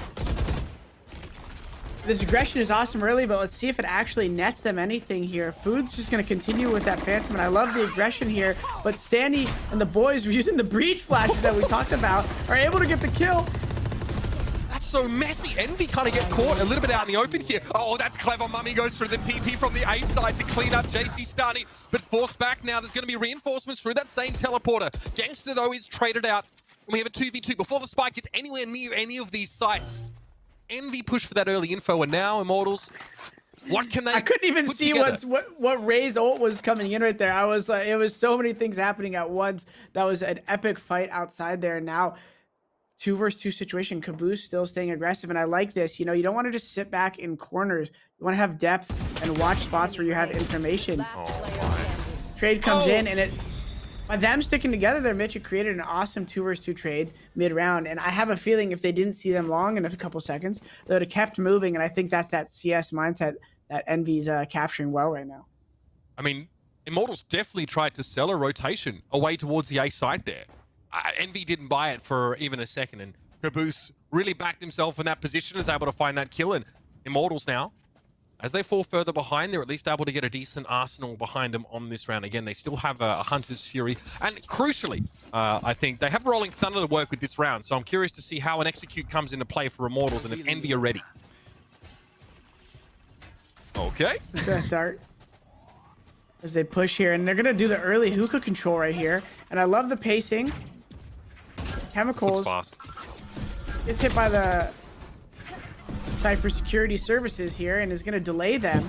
This aggression is awesome early, but let's see if it actually nets them anything here. Food's just going to continue with that Phantom, and I love the aggression here, but Standy and the boys were using the breach flashes that we talked about, are able to get the kill. That's so messy. Envy kind of get caught a little bit out in the open here. Oh, that's clever. Mummy goes through the TP from the A side to clean up JC Starny, but forced back now. There's going to be reinforcements through that same teleporter. Gangster, though, is traded out. And we have a 2v2 before the spike gets anywhere near any of these sites. Envy push for that early info, and now Immortals, what can they I couldn't even see what Ray's ult was coming in right there. I was like, it was so many things happening at once. That was an epic fight outside there. Now 2 versus 2 situation. Caboose still staying aggressive, and I like this. You know, you don't want to just sit back in corners. You want to have depth and watch spots where you have information. Trade comes in, and it by them sticking together there, Mitch, it created an awesome 2 versus 2 trade mid-round. And I have a feeling if they didn't see them long in a couple seconds, they would have kept moving. And I think that's that CS mindset that Envy's capturing well right now. I mean, Immortals definitely tried to sell a rotation away towards the A side there. Envy didn't buy it for even a second, and Caboose really backed himself in that position, is able to find that kill. And Immortals now, as they fall further behind, they're at least able to get a decent arsenal behind them on this round. Again, they still have a Hunter's Fury, and crucially, I think they have Rolling Thunder to work with this round, so I'm curious to see how an Execute comes into play for Immortals and if Envy are ready. Okay. Start as they push here, and they're gonna do the early hookah control right here, and I love the pacing. Chemicals fast. Gets hit by the Cypher Security Services here and is gonna delay them.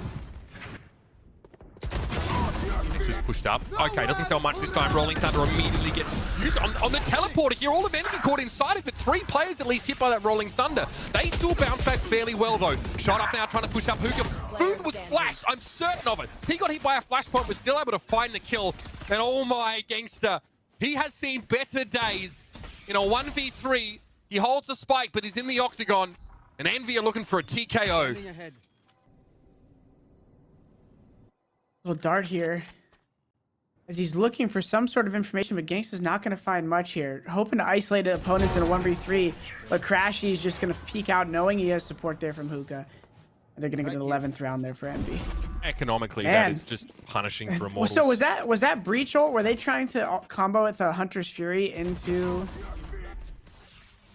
Just pushed up. Okay, doesn't sell much this time. Rolling Thunder immediately gets used on the teleporter here. All of Envy caught inside it, but 3 players at least hit by that Rolling Thunder. They still bounce back fairly well, though. Shot up now, trying to push up Hookah. Food was flashed. I'm certain of it. He got hit by a flashpoint, was still able to find the kill. And oh my, Gangster. He has seen better days. In a 1v3, he holds the spike, but he's in the octagon. And Envy are looking for a TKO. Little dart here as he's looking for some sort of information, but Gangsta's not going to find much here. Hoping to isolate an opponent in a 1v3, but Crashy is just going to peek out knowing he has support there from Hookah. And they're going to get an 11th round there for Envy. Economically, that is just punishing for Immortals. So was that breach ult? Were they trying to combo with the Hunter's Fury into...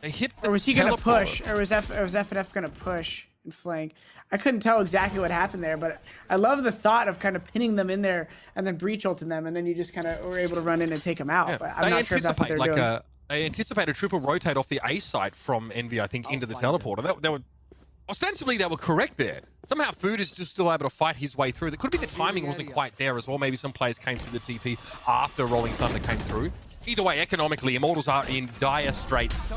They hit the or was he going to teleporter. push? Or was FNF going to push and flank? I couldn't tell exactly what happened there, but I love the thought of kind of pinning them in there and then breach ulting them, and then you just kind of were able to run in and take them out. Yeah. But I'm not sure if that's what they're doing. They anticipate a triple rotate off the A side from Envy, I think, into the teleporter. They were ostensibly they were correct there. Somehow Food is just still able to fight his way through. It could be the timing wasn't quite there as well. Maybe some players came through the TP after Rolling Thunder came through. Either way, economically, Immortals are in dire straits.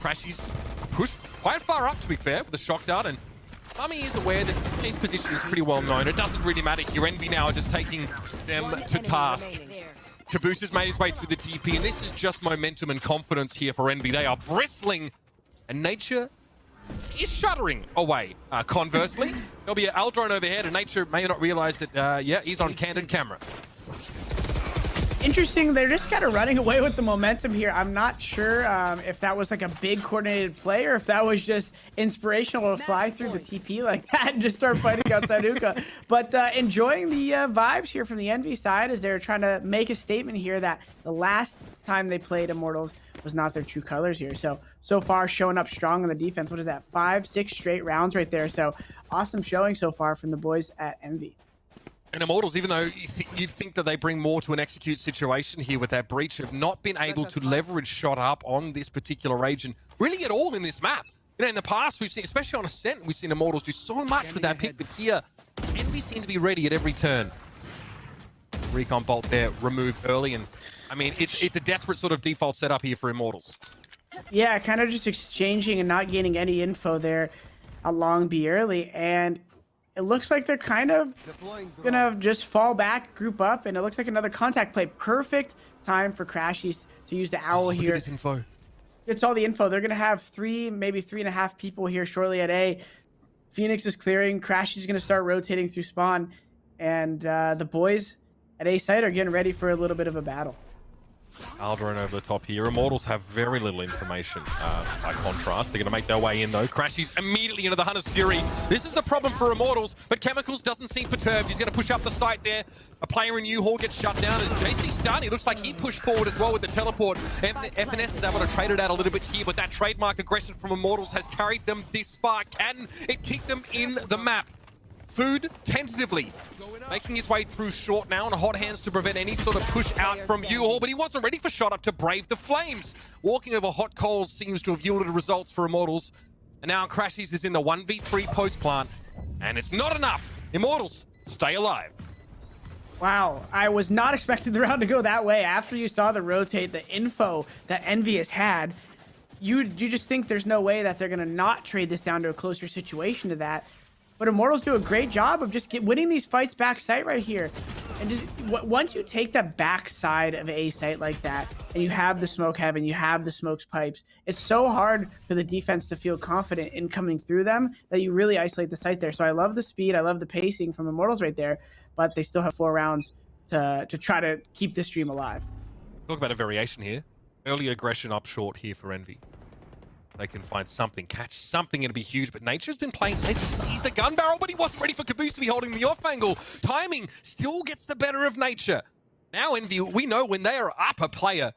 Crashy's pushed quite far up, to be fair, with the shock dart, and Mummy is aware that his position is pretty well known. It doesn't really matter here. Envy now are just taking them to task. Caboose has made his way through the TP, and this is just momentum and confidence here for Envy. They are bristling, and Nature is shuddering away. Conversely, there'll be an Aldrone overhead, and Nature may not realize that, yeah, he's on candid camera. Interesting. They're just kind of running away with the momentum here. I'm not sure if that was like a big coordinated play or if that was just inspirational to fly through the TP like that and just start fighting outside hookah. But enjoying the vibes here from the Envy side as they're trying to make a statement here that the last time they played Immortals was not their true colors here. So far showing up strong in the defense. What is that? 5-6 straight rounds right there. So awesome showing so far from the boys at Envy. And Immortals, even though you'd think that they bring more to an execute situation here with that breach, have not been able to leverage shot up on this particular region really at all in this map. You know, in the past, we've seen, especially on Ascent, we've seen Immortals do so much with that pick, but here, Envy seem to be ready at every turn. Recon bolt there, removed early, and I mean, it's a desperate sort of default setup here for Immortals. Yeah, kind of just exchanging and not gaining any info there along B early, and it looks like they're kind of gonna just fall back, group up, and it looks like another contact play. Perfect time for Crashies to use the owl here. Look at this info. It's all the info. They're gonna have 3, maybe 3.5 people here shortly at A. Phoenix is clearing. Crashies is gonna start rotating through spawn, and the boys at A site are getting ready for a little bit of a battle. Alderaan over the top here. Immortals have very little information by contrast. They're going to make their way in though. Crashies immediately into the Hunter's Fury. This is a problem for Immortals, but Chemicals doesn't seem perturbed. He's going to push up the site there. A player in U-Haul gets shut down as JC Stunny looks like he pushed forward as well with the teleport. FNS is able to trade it out a little bit here, but that trademark aggression from Immortals has carried them this far. Can it keep them in the map? Food tentatively making his way through short now and hot hands to prevent any sort of push out from U-Haul, but he wasn't ready for shot up to brave the flames. Walking over hot coals seems to have yielded results for Immortals, and now Crashies is in the 1v3 post plant, and it's not enough. Immortals stay alive. Wow, I was not expecting the round to go that way. After you saw the rotate, the info that Envy has had, you just think there's no way that they're gonna not trade this down to a closer situation to that. But Immortals do a great job of just winning these fights back site right here. And just once you take the back side of A site like that, and you have the smoke heaven, you have the smokes pipes, it's so hard for the defense to feel confident in coming through them that you really isolate the site there. So I love the speed, I love the pacing from Immortals right there, but they still have 4 rounds to try to keep this stream alive. Talk about a variation here. Early aggression up short here for Envy. They can find something, catch something, it'll be huge, but Nature's been playing safe. He sees the gun barrel, but he wasn't ready for Caboose to be holding the off angle. Timing still gets the better of Nature. Now Envy, we know when they are up a player,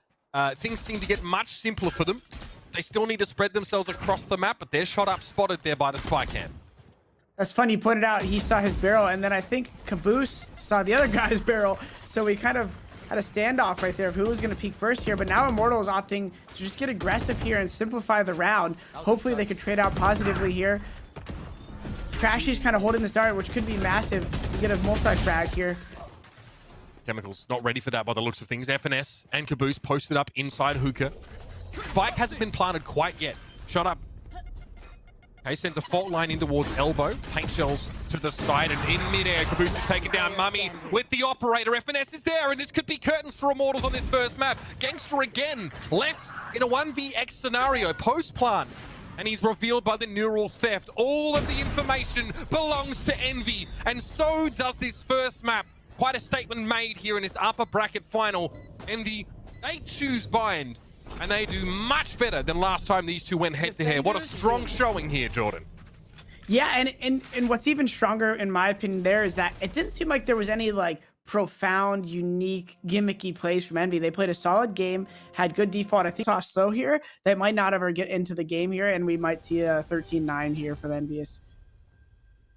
things seem to get much simpler for them. They still need to spread themselves across the map, but they're shot up spotted there by the spy cam. That's funny, you pointed out he saw his barrel, and then I think Caboose saw the other guy's barrel, so we kind of had a standoff right there of who was going to peek first here, but now Immortal is opting to just get aggressive here and simplify the round. Hopefully they could trade out positively here. Crashy's kind of holding this dart, which could be massive to get a multi-frag here. Chemicals not ready for that by the looks of things. FNS and Caboose posted up inside hookah. Spike hasn't been planted quite yet. Shot up. Okay, sends a fault line in towards elbow. Paint shells to the side, and in midair, Caboose has taken down Mummy with the operator. FNS is there, and this could be curtains for Immortals on this first map. Gangster again, left in a 1vx scenario, post-plant. And he's revealed by the neural theft. All of the information belongs to Envy, and so does this first map. Quite a statement made here in this upper bracket final. Envy, they choose bind. And they do much better than last time these two went head-to-head. What a strong showing here, Jordan. Yeah, and what's even stronger, in my opinion, there is that it didn't seem like there was any, like, profound, unique, gimmicky plays from Envy. They played a solid game, had good default. I think soft slow here. They might not ever get into the game here, and we might see a 13-9 here for Envious.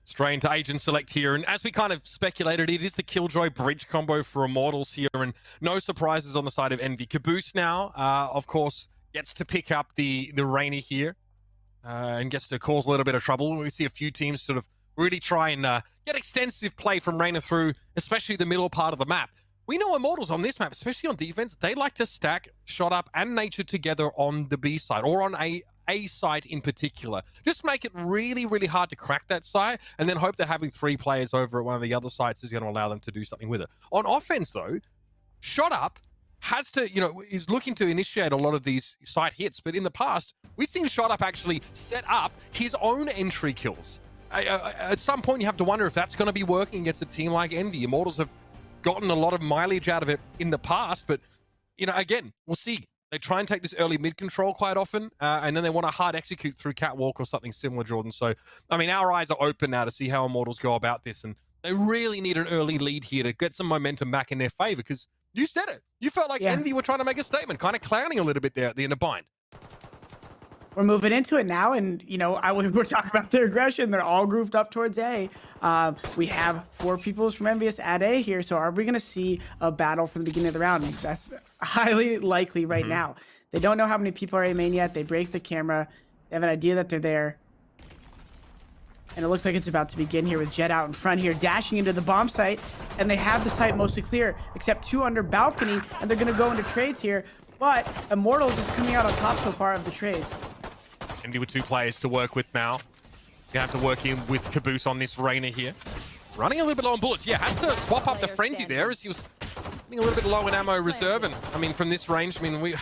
Straight into agent select here, and as we kind of speculated, it is the Killjoy bridge combo for Immortals here, and no surprises on the side of Envy. Caboose now, of course, gets to pick up the Rainer here, and gets to cause a little bit of trouble. We see a few teams sort of really try and get extensive play from Rainer through, especially the middle part of the map. We know Immortals on this map, especially on defense, they like to stack Shot Up and Nature together on the B side, or on A site in particular. Just make it really, really hard to crack that site, and then hope that having 3 players over at one of the other sites is going to allow them to do something with it. On offense, though, Shot Up has to, is looking to initiate a lot of these site hits, but in the past, we've seen Shot Up actually set up his own entry kills. At some point, you have to wonder if that's going to be working against a team like Envy. Immortals have gotten a lot of mileage out of it in the past, but, you know, again, we'll see. They try and take this early mid control quite often, and then they want to hard execute through catwalk or something similar, Jordan. So, I mean, our eyes are open now to see how Immortals go about this, and they really need an early lead here to get some momentum back in their favor, because you said it. You felt like Envy were trying to make a statement, kind of clowning a little bit there at the end of bind. We're moving into it now, and you know, we're talking about their aggression. They're all grouped up towards A. We have 4 peoples from Envious at A here, so are we going to see a battle from the beginning of the round? That's highly likely right now. They don't know how many people are A main yet. They break the camera. They have an idea that they're there. And it looks like it's about to begin here with Jet out in front here, dashing into the bomb site. And they have the site mostly clear, except 2 under balcony, and they're going to go into trades here. But Immortals is coming out on top so far of the trades. Envy with 2 players to work with now. You have to work in with Caboose on this Reyna here. Running a little bit low on bullets. Yeah, has to swap up the frenzy there as he was getting a little bit low in ammo reserve. And I mean, from this range, I mean, we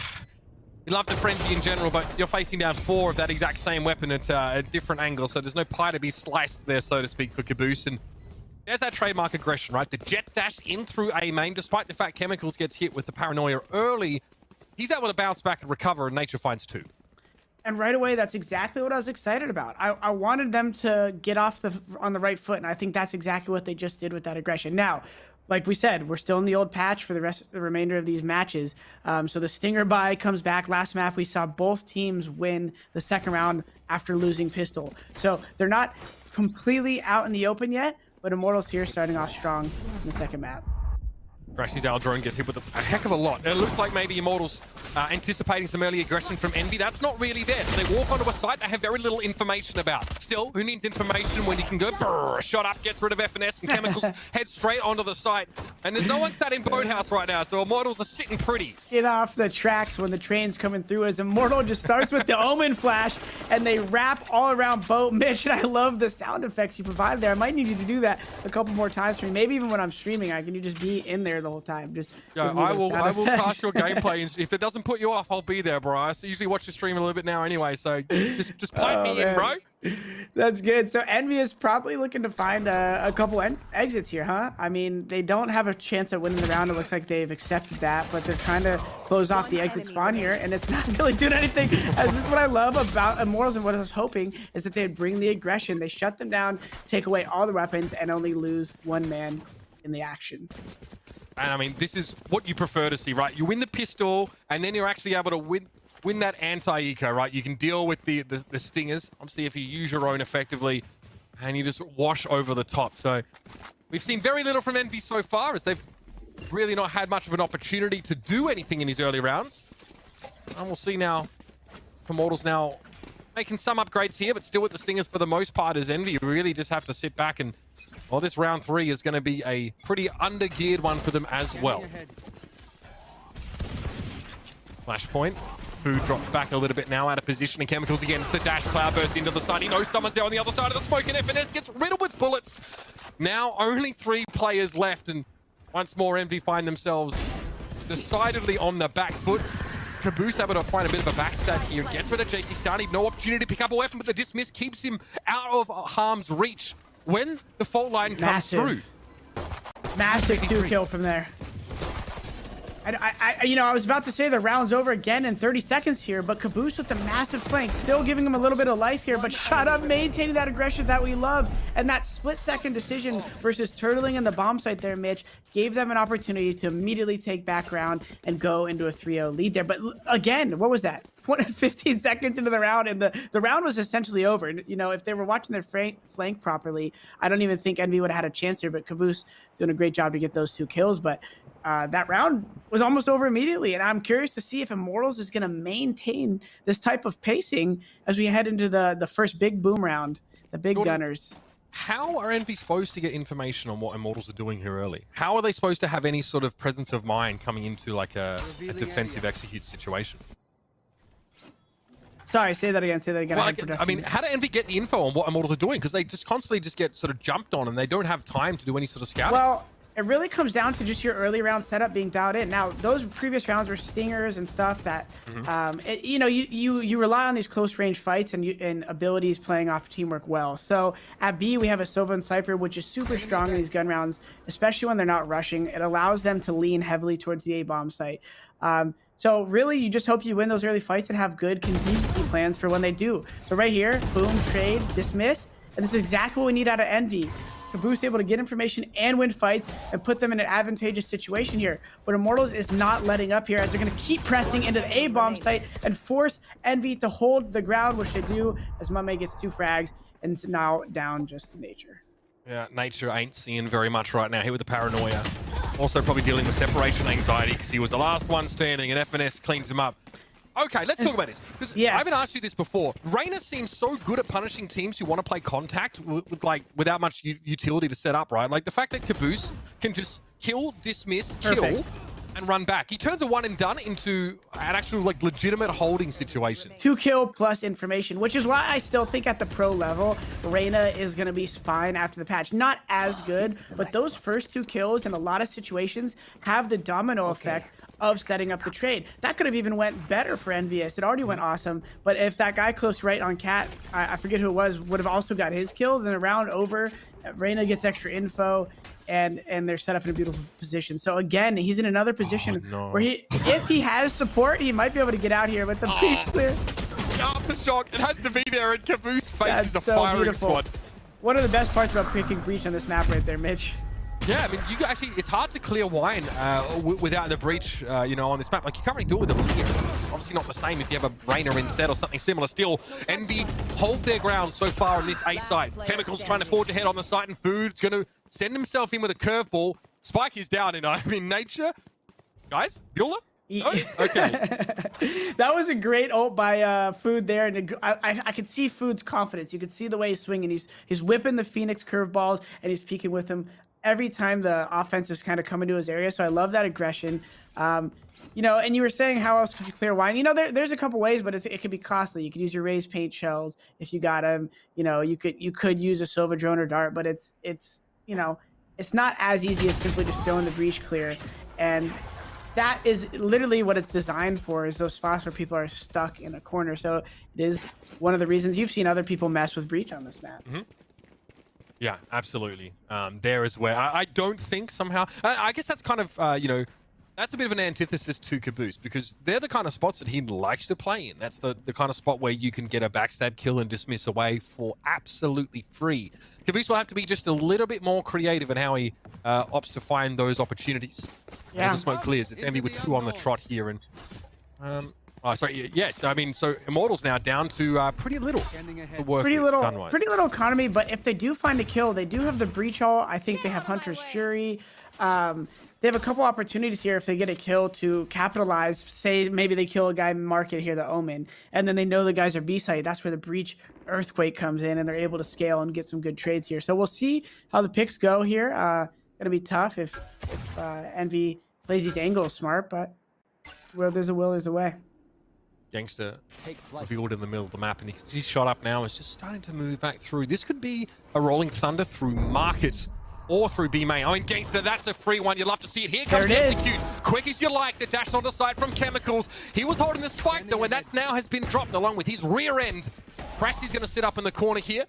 love the frenzy in general, but you're facing down 4 of that exact same weapon at a different angle. So there's no pie to be sliced there, so to speak, for Caboose. And there's that trademark aggression, right? The jet dash in through A main, despite the fact Chemicals gets hit with the paranoia early. He's able to bounce back and recover, and Nature finds 2. And right away, that's exactly what I was excited about. I wanted them to get off on the right foot, and I think that's exactly what they just did with that aggression. Now, like we said, we're still in the old patch for the remainder of these matches. So the Stinger buy comes back. Last map, we saw both teams win the second round after losing Pistol. So they're not completely out in the open yet, but Immortals here starting off strong in the second map. Crashes our drone, gets hit with a heck of a lot. It looks like maybe Immortals anticipating some early aggression from Envy. That's not really there. So they walk onto a site they have very little information about. Still, who needs information when you can go brrr, shot up, gets rid of FNS, and Chemicals head straight onto the site. And there's no one sat in Boathouse right now, so Immortals are sitting pretty. Get off the tracks when the train's coming through, as Immortal just starts with the Omen flash, and they wrap all around Boat. Mission, I love the sound effects you provided there. I might need you to do that a couple more times for me. Maybe even when I'm streaming, can you just be in there the whole time? Just I will cast your gameplay, and if it doesn't put you off, I'll be there, bro. I usually watch your stream a little bit now anyway, so just pipe me in, bro. That's good. So Envy is probably looking to find a couple exits here, huh? I mean, they don't have a chance at winning the round. It looks like they've accepted that, but they're trying to close off the exit spawn here, and it's not really doing anything. As this is what I love about Immortals, and what I was hoping is that they'd bring the aggression. They shut them down, take away all the weapons, and only lose 1 man in the action. And I mean, this is what you prefer to see, right? You win the pistol, and then you're actually able to win that anti-eco, right? You can deal with the stingers. Obviously, if you use your own effectively, and you just wash over the top. So we've seen very little from Envy so far, as they've really not had much of an opportunity to do anything in these early rounds. And we'll see now from Immortals now making some upgrades here, but still with the stingers for the most part as Envy. You really just have to sit back and, well, this round 3 is going to be a pretty under-geared one for them as well. Flashpoint. Food drops back a little bit now, out of position, and Chemicals again. The dash cloud bursts into the side. He knows someone's there on the other side of the smoke, and FNS gets riddled with bullets. Now only 3 players left, and once more Envy find themselves decidedly on the back foot. Caboose able to find a bit of a backstab here. Gets rid of JC Starny. No opportunity to pick up a weapon, but the dismiss keeps him out of harm's reach when the fault line comes through. Massive 2-kill from there. I was about to say the round's over again in 30 seconds here, but Caboose with the massive flank, still giving him a little bit of life here, but shut up, maintaining that aggression that we love. And that split-second decision versus turtling in the bomb site there, Mitch, gave them an opportunity to immediately take back round and go into a 3-0 lead there. But again, what was that? 15 seconds into the round, and the round was essentially over. You know, if they were watching their flank properly, I don't even think Envy would have had a chance here, but Caboose doing a great job to get those 2 kills. But that round was almost over immediately, and I'm curious to see if Immortals is going to maintain this type of pacing as we head into the first big boom round, the big gunners. How are Envy supposed to get information on what Immortals are doing here early? How are they supposed to have any sort of presence of mind coming into like a defensive execute situation? Sorry, say that again. Say that again. Well, I mean, how do Envy get the info on what Immortals are doing? Because they just constantly just get sort of jumped on, and they don't have time to do any sort of scouting. Well, it really comes down to just your early round setup being dialed in. Now, those previous rounds were stingers and stuff that, you know, you rely on these close range fights and abilities playing off teamwork well. So at B, we have a Sova and Cypher, which is super strong in these gun rounds, especially when they're not rushing. It allows them to lean heavily towards the A-bomb site. So really, you just hope you win those early fights and have good contingency plans for when they do. So right here, boom, trade, dismiss. And this is exactly what we need out of Envy. Caboose able to get information and win fights and put them in an advantageous situation here. But Immortals is not letting up here as they're going to keep pressing into the A-bomb site and force Envy to hold the ground, which they do as Mame gets 2 frags and it's now down just to Nature. Yeah, Nature ain't seeing very much right now here with the paranoia. Also probably dealing with separation anxiety because he was the last one standing and FNS cleans him up. Okay, let's talk about this. Because I haven't asked you this before. Reyna seems so good at punishing teams who want to play contact with like without much utility to set up, right? Like the fact that Caboose can just kill, dismiss, kill, and run back. He turns a one and done into an actual like legitimate holding situation. 2 kill plus information, which is why I still think at the pro level, Reyna is going to be fine after the patch. Not as good, but those first 2 kills in a lot of situations have the domino effect of setting up the trade. That could have even went better for Envious. It already went awesome, but if that guy close right on Cat, I forget who it was, would have also got his kill, then the round over, Reyna gets extra info, and they're set up in a beautiful position. So again, he's in another position where if he has support, he might be able to get out here with the breach clear. Aftershock, it has to be there, and Caboose faces a firing squad. One of the best parts about picking breach on this map right there, Mitch. Yeah, I mean, you actually, it's hard to clear wine without the breach, you know, on this map. Like, you can't really do it with a lead. It's obviously not the same if you have a Reyna instead or something similar. Still, Envy hold their ground so far on this A side. Chemicals trying to forge ahead on the site, and Food's going to send himself in with a curveball. Spike is down in Nature. Guys, Bueller? No? Okay. That was a great ult by Food there, and I could see Food's confidence. You could see the way he's swinging. He's whipping the Phoenix curveballs, and he's peeking with them every time the offense is kind of coming to his area. So I love that aggression. You know, and you were saying how else could you clear wine? You know, there's a couple ways, but it could be costly. You could use your raised paint shells if you got them. You know, you could use a Sova drone or dart, but it's you know, it's not as easy as simply just throwing the breach clear. And that is literally what it's designed for, is those spots where people are stuck in a corner. So it is one of the reasons you've seen other people mess with breach on this map. Yeah, absolutely. There is where I don't think somehow. I guess that's kind of, you know, that's a bit of an antithesis to Caboose, because they're the kind of spots that he likes to play in. That's the kind of spot where you can get a backstab kill and dismiss away for absolutely free. Caboose will have to be just a little bit more creative in how he opts to find those opportunities. Yeah. As the smoke clears, it's Envy with 2 on the trot here, and oh, sorry. Yes, I mean, so Immortals now down to pretty little to work pretty with, little economy. But if they do find a kill, they do have the breach ult. I think they have Hunter's Fury. They have a couple opportunities here if they get a kill to capitalize. Say maybe they kill a guy in market here, the Omen, and then they know the guys are B site. That's where the breach Earthquake comes in, and they're able to scale and get some good trades here. So we'll see how the picks go here. Gonna be tough if Envy plays these angles smart, but where there's a will, there's a way. Gangster revealed in the middle of the map, and he's shot up now. Is just starting to move back through. This could be a Rolling Thunder through Market or through B main. I mean, Gangster, that's a free one. You'd love to see it. Here comes the execute. Quick as you like. The dash on the side from Chemicals. He was holding the spike, though, and that now has been dropped along with his rear end. Crasty's going to sit up in the corner here.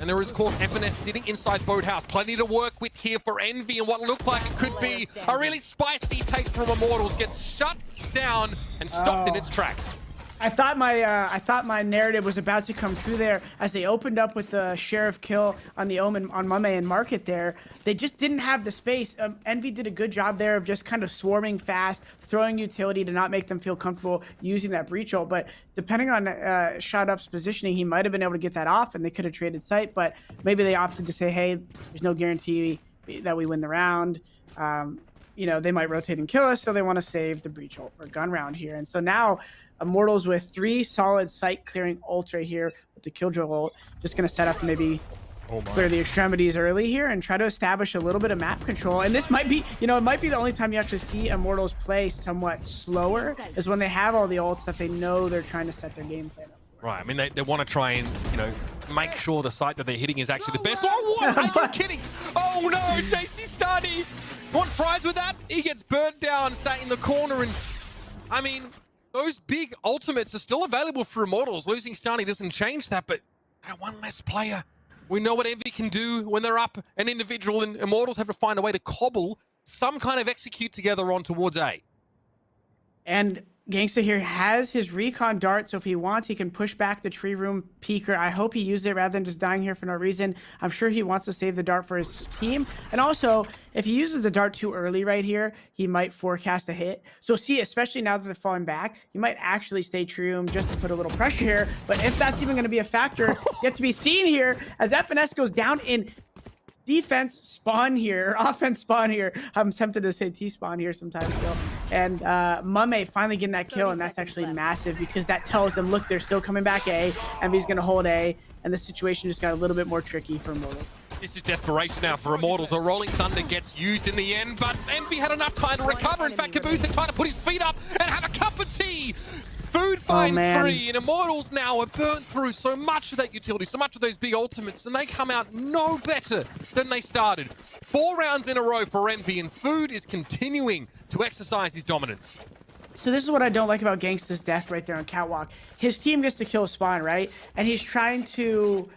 And there is, of course, FNS sitting inside Boathouse. Plenty to work with here for Envy, and what looked like it could be a really spicy take from Immortals gets shut down and stopped in its tracks. I thought my narrative was about to come true there as they opened up with the Sheriff kill on the Omen on Mame and Market there. They just didn't have the space. Envy did a good job there of just kind of swarming fast, throwing utility to not make them feel comfortable using that breach ult. But depending on Shot Up's positioning, he might have been able to get that off, and they could have traded sight. But maybe they opted to say, hey, there's no guarantee that we win the round. You know, they might rotate and kill us, so they want to save the breach ult for a gun round here. And so now Immortals with 3 solid sight clearing ults right here with the Killjoy ult. Just going to set up maybe clear the extremities early here and try to establish a little bit of map control. And this might be, you know, it might be the only time you actually see Immortals play somewhat slower is when they have all the ults that they know they're trying to set their game plan up. Right, I mean, they want to try and, you know, make sure the site that they're hitting is actually the best. Oh, what? Are you kidding? Oh, no, JC Stani. Want fries with that? He gets burnt down, sat in the corner, and, I mean, those big ultimates are still available for Immortals. Losing Stani doesn't change that, but that one less player. We know what Envy can do when they're up an individual, and Immortals have to find a way to cobble some kind of execute together on towards A. And Gangsta here has his recon dart, so if he wants, he can push back the tree room peeker. I hope he uses it rather than just dying here for no reason. I'm sure he wants to save the dart for his team. And also, if he uses the dart too early right here, he might forecast a hit. So see, especially now that they're falling back, he might actually stay tree room just to put a little pressure here. But if that's even going to be a factor, yet to be seen here as FNS goes down in defense spawn here, offense spawn here. I'm tempted to say T-spawn here sometimes still. And Mame finally getting that kill, and that's actually massive because that tells them, look, they're still coming back A. Envy's going to hold A, and the situation just got a little bit more tricky for Immortals. This is desperation now for Immortals. A Rolling Thunder gets used in the end, but Envy had enough time to recover. In fact, Caboose had time to put his feet up and have a cup of tea. Food finds 3, and Immortals now are burnt through so much of that utility, so much of those big ultimates, and they come out no better than they started. 4 rounds in a row for Envy, and Food is continuing to exercise his dominance. So this is what I don't like about Gangsta's death right there on Catwalk. His team gets to kill Spawn, right? And he's trying to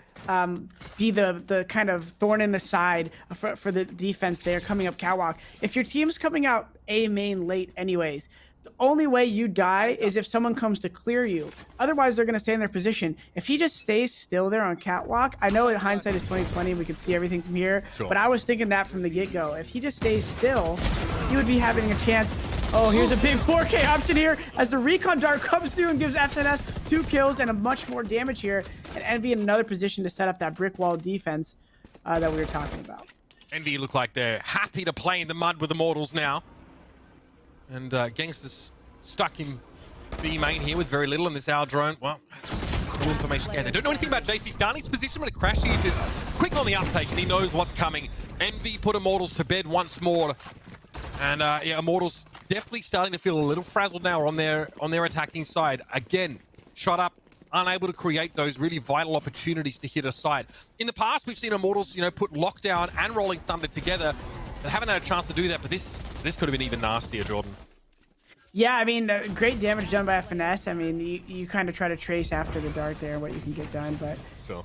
be the kind of thorn in the side for the defense there coming up Catwalk. If your team's coming out A main late anyways, the only way you die is if someone comes to clear you. Otherwise, they're going to stay in their position. If he just stays still there on Catwalk, I know hindsight is 2020, we can see everything from here, but I was thinking that from the get-go. If he just stays still, he would be having a chance. Oh, here's a big 4K option here as the recon dart comes through and gives FNS 2 kills and a much more damage here. And Envy in another position to set up that brick wall defense that we were talking about. Envy look like they're happy to play in the mud with Immortals now. And Gangsta's stuck in B main here with very little in this hour drone. Well, that's all information gathered. They don't know anything about JC Stani's position, but Crashies is quick on the uptake and he knows what's coming. Envy put Immortals to bed once more. And yeah, Immortals definitely starting to feel a little frazzled now on their attacking side. Again, shot up, unable to create those really vital opportunities to hit a site. In the past, we've seen Immortals, you know, put Lockdown and Rolling Thunder together. They haven't had a chance to do that, but this could have been even nastier, Jordan. Yeah, I mean, great damage done by FNS. I mean, you kind of try to trace after the dart there what you can get done, but sure.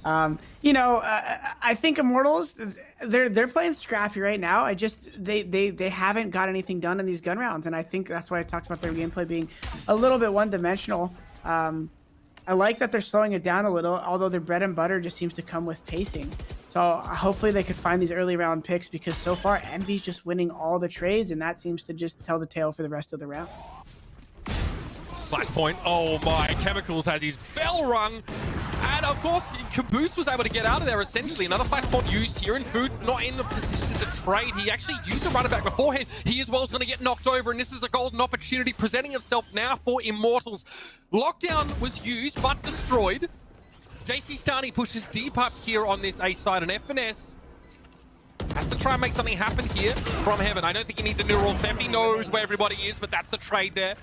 You know, I think Immortals, they're playing scrappy right now. They haven't got anything done in these gun rounds, and I think that's why I talked about their gameplay being a little bit one-dimensional. I like that they're slowing it down a little, although their bread and butter just seems to come with pacing. So hopefully they could find these early round picks because so far Envy's just winning all the trades, and that seems to just tell the tale for the rest of the round. Flashpoint. Oh my, Chemicals has his bell rung. And of course, Caboose was able to get out of there essentially. Another flashpoint used here, and Food not in the position to trade. He actually used a runner back beforehand. He as well is going to get knocked over, and this is a golden opportunity presenting itself now for Immortals. Lockdown was used but destroyed. JC Stani pushes deep up here on this A side, and FNS has to try and make something happen here from heaven. I don't think he needs a neural theft. He knows where everybody is, but that's the trade there.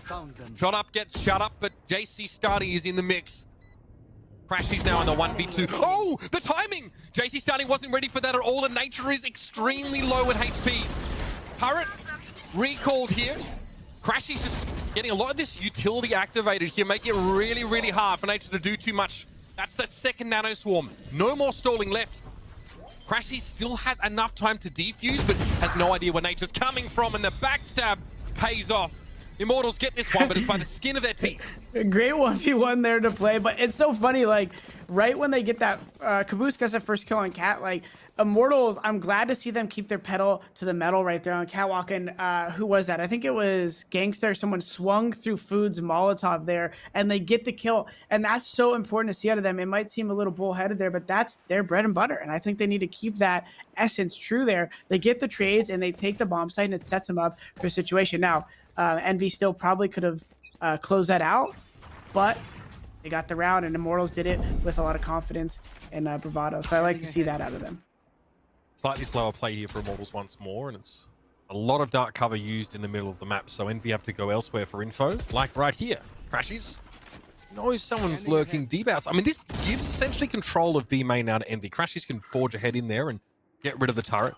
Shot up gets shut up, but JC Stani is in the mix. Crashies now in the 1v2. Oh, the timing! JC Stani wasn't ready for that at all. The nature is extremely low in HP. Turret recalled here. Crashies just getting a lot of this utility activated here, making it really, really hard for nature to do too much. That's that second nano swarm. No more stalling left. Crashy still has enough time to defuse, but has no idea where nature's coming from, and the backstab pays off. Immortals get this one, but it's by the skin of their teeth. A great 1v1 there to play, but it's so funny, like, right when they get that, Caboose gets that first kill on Cat, like, Immortals, I'm glad to see them keep their pedal to the metal right there on Catwalk, and who was that? I think it was Gangster. Someone swung through Food's Molotov there, and they get the kill, and that's so important to see out of them. It might seem a little bullheaded there, but that's their bread and butter, and I think they need to keep that essence true there. They get the trades, and they take the bomb site, and it sets them up for a situation. Now, Envy still probably could have closed that out, but they got the round, and Immortals did it with a lot of confidence and bravado, so I like to see that out of them. Slightly slower play here for Immortals once more, and it's a lot of dark cover used in the middle of the map, so Envy have to go elsewhere for info, like right here. Crashies knows someone's lurking deep outs. I mean, this gives essentially control of V main now to Envy. Crashies can forge ahead in there and get rid of the turret.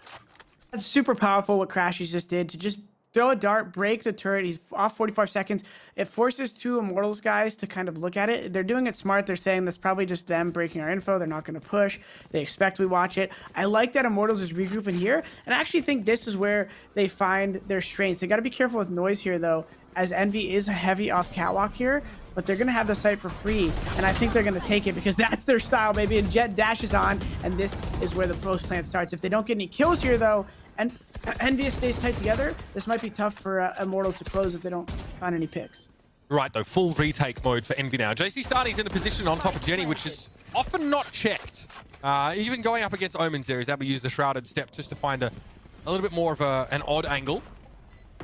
That's super powerful what Crashies just did to just throw a dart, break the turret. He's off 45 seconds. It forces two Immortals guys to kind of look at it. They're doing it smart. They're saying that's probably just them breaking our info. They're not going to push. They expect we watch it. I like that Immortals is regrouping here. And I actually think this is where they find their strengths. They got to be careful with noise here, though, as Envy is heavy off catwalk here. But they're going to have the site for free. And I think they're going to take it because that's their style, baby. And Jet dashes on. And this is where the post plant starts. If they don't get any kills here, though, and Envious stays tight together, this might be tough for Immortals to close if they don't find any picks. Right, though, full retake mode for Envy now. JC Starny's in a position on top of Jenny, which is often not checked. Even going up against Omens there, he's able to use the Shrouded Step just to find a little bit more of an odd angle.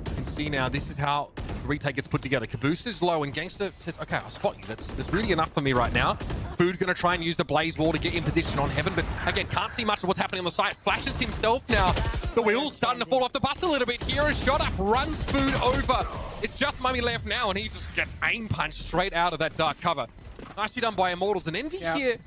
You can see now this is how the retake gets put together. Caboose is low and Gangster says, okay, I'll spot you. That's really enough for me right now. Food going to try and use the Blaze Wall to get in position on Heaven, but again, can't see much of what's happening on the site. Flashes himself now. The wheels starting to fall off the bus a little bit here. A shot up, runs Food over. It's just Mummy left now, and he just gets aim punched straight out of that dark cover. Nicely done by Immortals. And Envy here,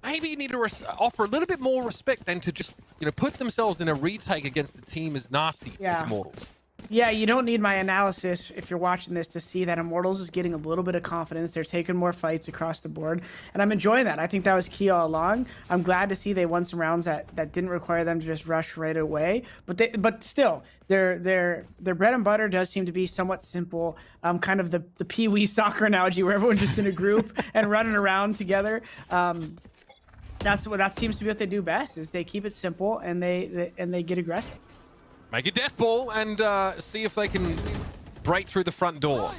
maybe you need to offer a little bit more respect than to just, put themselves in a retake against a team as nasty as Immortals. Yeah, you don't need my analysis if you're watching this to see that Immortals is getting a little bit of confidence. They're taking more fights across the board, and I'm enjoying that. I think that was key all along. I'm glad to see they won some rounds that didn't require them to just rush right away. But still, their bread and butter does seem to be somewhat simple. Kind of the pee-wee soccer analogy where everyone's just in a group and running around together. That seems to be what they do best. Is they keep it simple and they get aggressive. Make a death ball and see if they can break through the front door.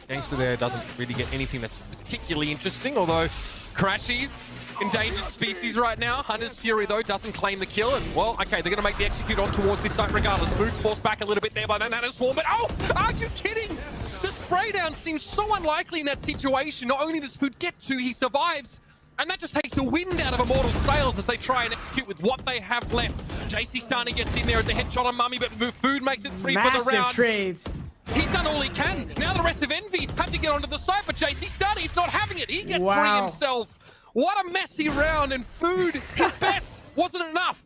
Gangster there doesn't really get anything that's particularly interesting, although Crashies, endangered species right now. Hunter's Fury, though, doesn't claim the kill. And, well, okay, they're going to make the execute on towards this site regardless. Food's forced back a little bit there by the Nana Swarm, but are you kidding? The spray down seems so unlikely in that situation. Not only does Food get to, he survives. And that just takes the wind out of Immortals' sails as they try and execute with what they have left. JC Starny gets in there at the headshot on Mummy, but Food makes it free for the round. Massive trades. He's done all he can. Now the rest of Envy have to get onto the site, but JC Starny's not having it. He gets free himself. What a messy round, and Food, his best, wasn't enough.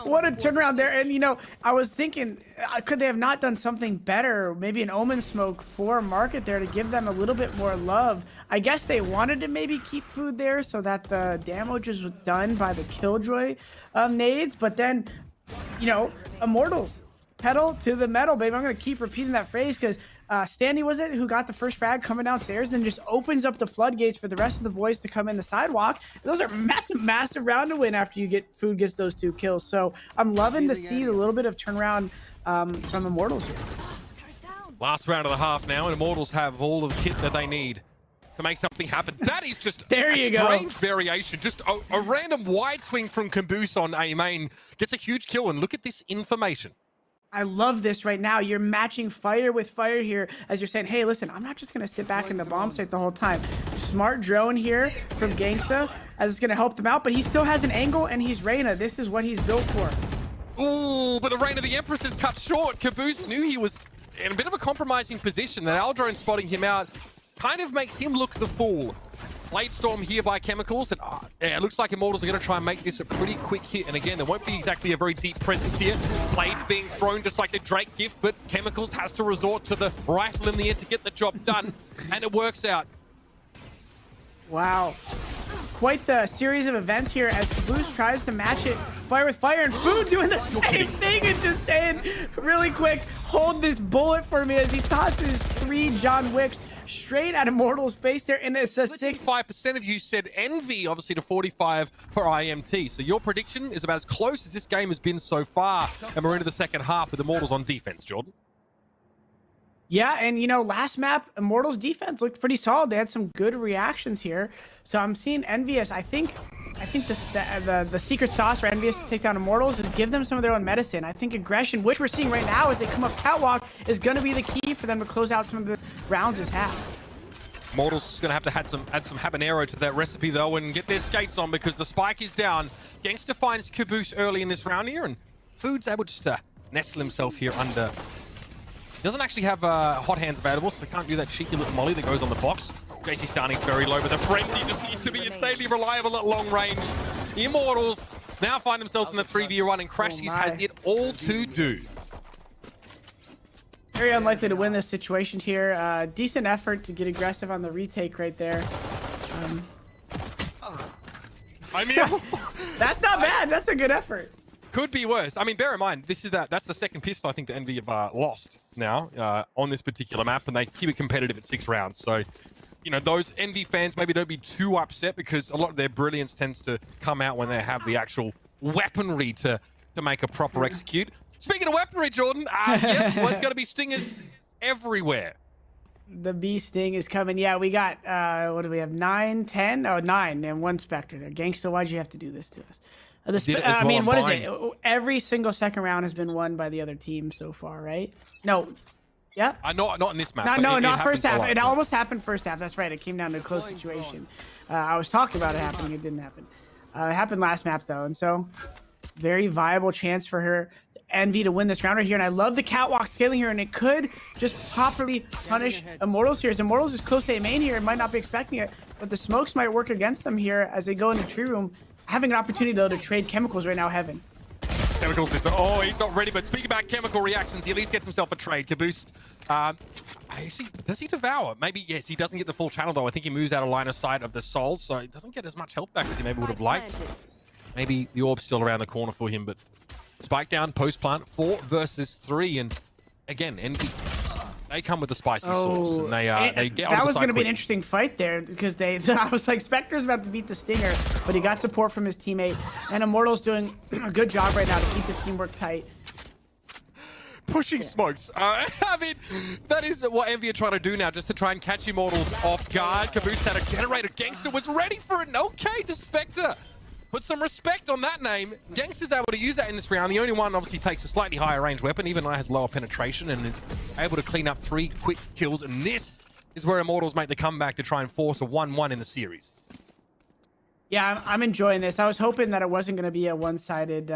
What a turnaround there. And, I was thinking, could they have not done something better? Maybe an Omen Smoke for Market there to give them a little bit more love. I guess they wanted to maybe keep Food there so that the damage was done by the Killjoy nades. But then, Immortals, pedal to the metal, baby. I'm going to keep repeating that phrase because Stanley, was it, who got the first frag coming downstairs, then just opens up the floodgates for the rest of the boys to come in the sidewalk. Those are massive round to win after Food gets those 2 kills. So I'm loving to see a little bit of turnaround from Immortals here. Last round of the half now, and Immortals have all of the kit that they need to make something happen. That is just a strange variation. Just a random wide swing from Caboose on A main gets a huge kill, and look at this information. I love this right now. You're matching fire with fire here as you're saying, hey, listen, I'm not just going to sit back in the bomb site the whole time. Smart drone here from Gangsta as it's going to help them out, but he still has an angle and he's Reyna. This is what he's built for. Ooh, but the reign of the Empress is cut short. Caboose knew he was in a bit of a compromising position. That Aldrone spotting him out kind of makes him look the fool. Blade Storm here by Chemicals, and it looks like Immortals are going to try and make this a pretty quick hit. And again, there won't be exactly a very deep presence here. Blades being thrown just like the Drake gift, but Chemicals has to resort to the rifle in the air to get the job done, and it works out. Wow. Quite the series of events here as Caboose tries to match it fire with fire, and Food doing the same thing and just saying really quick, hold this bullet for me as he tosses 3 John Wicks straight at Immortals' face there, and it's a 65% of you said Envy, obviously, to 45 for IMT. So your prediction is about as close as this game has been so far, and we're into the second half with Immortals on defense, Jordan. Yeah, and last map, Immortals' defense looked pretty solid. They had some good reactions here. So I'm seeing Envious. I think the secret sauce for Envious to take down Immortals is give them some of their own medicine. I think aggression, which we're seeing right now as they come up catwalk, is going to be the key for them to close out some of the rounds this half. Immortals is going to have to add some habanero to that recipe, though, and get their skates on because the spike is down. Gangster finds Caboose early in this round here, and Food's able just to nestle himself here under. Doesn't actually have hot hands available, so can't do that cheeky little molly that goes on the box. JC Starning's very low, but the frenzy just seems to be insanely reliable at long range. Immortals now find themselves in the 3v1, and Crashies has it all to do. Very unlikely to win this situation here. Decent effort to get aggressive on the retake right there. I mean, that's not bad. That's a good effort. Could be worse. I mean, bear in mind, that's the second pistol I think the Envy have lost now on this particular map, and they keep it competitive at 6 rounds. So, you know, those Envy fans maybe don't be too upset, because a lot of their brilliance tends to come out when they have the actual weaponry to make a proper execute. Speaking of weaponry, Jordan, yep, well, it's going to be stingers everywhere. The bee sting is coming. Yeah, we got, what do we have? 9, 10? Oh, 9 and 1 Spectre there. Gangsta, why'd you have to do this to us? I mean, what is it? Every single second round has been won by the other team so far, right? No. Yeah? Not in this map. Not first half. It almost happened first half. That's right. It came down to a close situation. I was talking about it happening. It didn't happen. It happened last map, though. And so, very viable chance for her, Envy, to win this round right here. And I love the catwalk scaling here. And it could just properly punish Immortals here. As Immortals is close to A main here. It might not be expecting it. But the smokes might work against them here as they go into tree room. Having an opportunity, though, to trade chemicals right now, Heaven. Chemicals is, oh, he's not ready, but speaking about chemical reactions, he at least gets himself a trade. Caboose, actually, does he devour? Maybe, yes, he doesn't get the full channel, though. I think he moves out of line of sight of the soul, so he doesn't get as much health back as he maybe would have liked. Maybe the orb's still around the corner for him, but spike down, post plant, 4 versus 3, and again, Envy, they come with the spicy sauce, and they get on that the was going to be quick. an interesting fight there, because I was like, Spectre's about to beat the Stinger, but he got support from his teammate, and Immortal's doing a good job right now to keep the teamwork tight. Pushing smokes. I mean, that is what Envy are trying to do now, just to try and catch Immortals off guard. Caboose had a generator. Gangster was ready for it. Okay, the Spectre. Put some respect on that name. Gangster's able to use that in this round. The only one obviously takes a slightly higher range weapon, even though it has lower penetration, and is able to clean up 3 quick kills. And this is where Immortals make the comeback to try and force a 1-1 in the series. Yeah, I'm enjoying this. I was hoping that it wasn't going to be a one-sided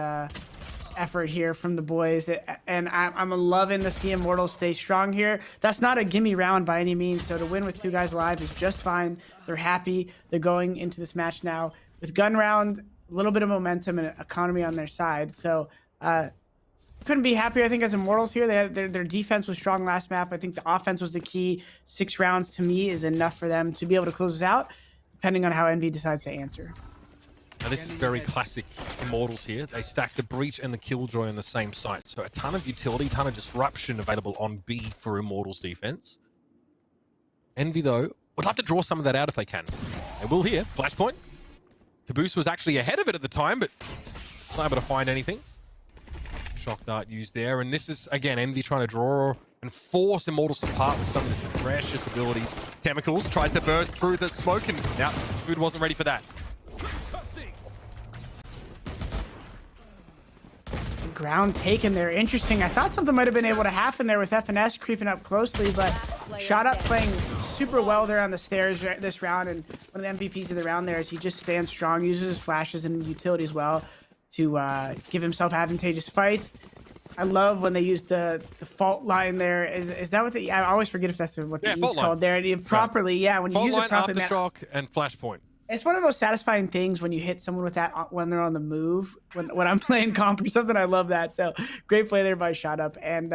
effort here from the boys, and I'm loving to see Immortals stay strong here. That's not a gimme round by any means, so to win with 2 guys alive is just fine. They're happy. They're going into this match now with gun round, a little bit of momentum and economy on their side. So couldn't be happier, I think, as Immortals here. They had, their defense was strong last map. I think the offense was the key. 6 rounds to me is enough for them to be able to close this out, depending on how Envy decides to answer. Now this is very classic Immortals here. They stack the Breach and the Killjoy on the same site. So a ton of utility, ton of disruption available on B for Immortals defense. Envy, though, would love to draw some of that out if they can. They will here. Flashpoint. Caboose was actually ahead of it at the time, but not able to find anything. Shock dart used there. And this is, again, Envy trying to draw and force Immortals to part with some of his precious abilities. Chemicals tries to burst through the smoke, and now Food wasn't ready for that. Ground taken there. Interesting. I thought something might have been able to happen there with FNS creeping up closely, but Shot Up playing super well there on the stairs this round, and one of the MVPs of the round there is he just stands strong, uses his flashes and utility as well to give himself advantageous fights. I love when they use the fault line there. Is that what I always forget if that's what it's called there. Properly, yeah. When you use it properly, Aftershock and Flashpoint. It's one of the most satisfying things when you hit someone with that when they're on the move. When I'm playing comp or something, I love that. So great play there by Shot Up, and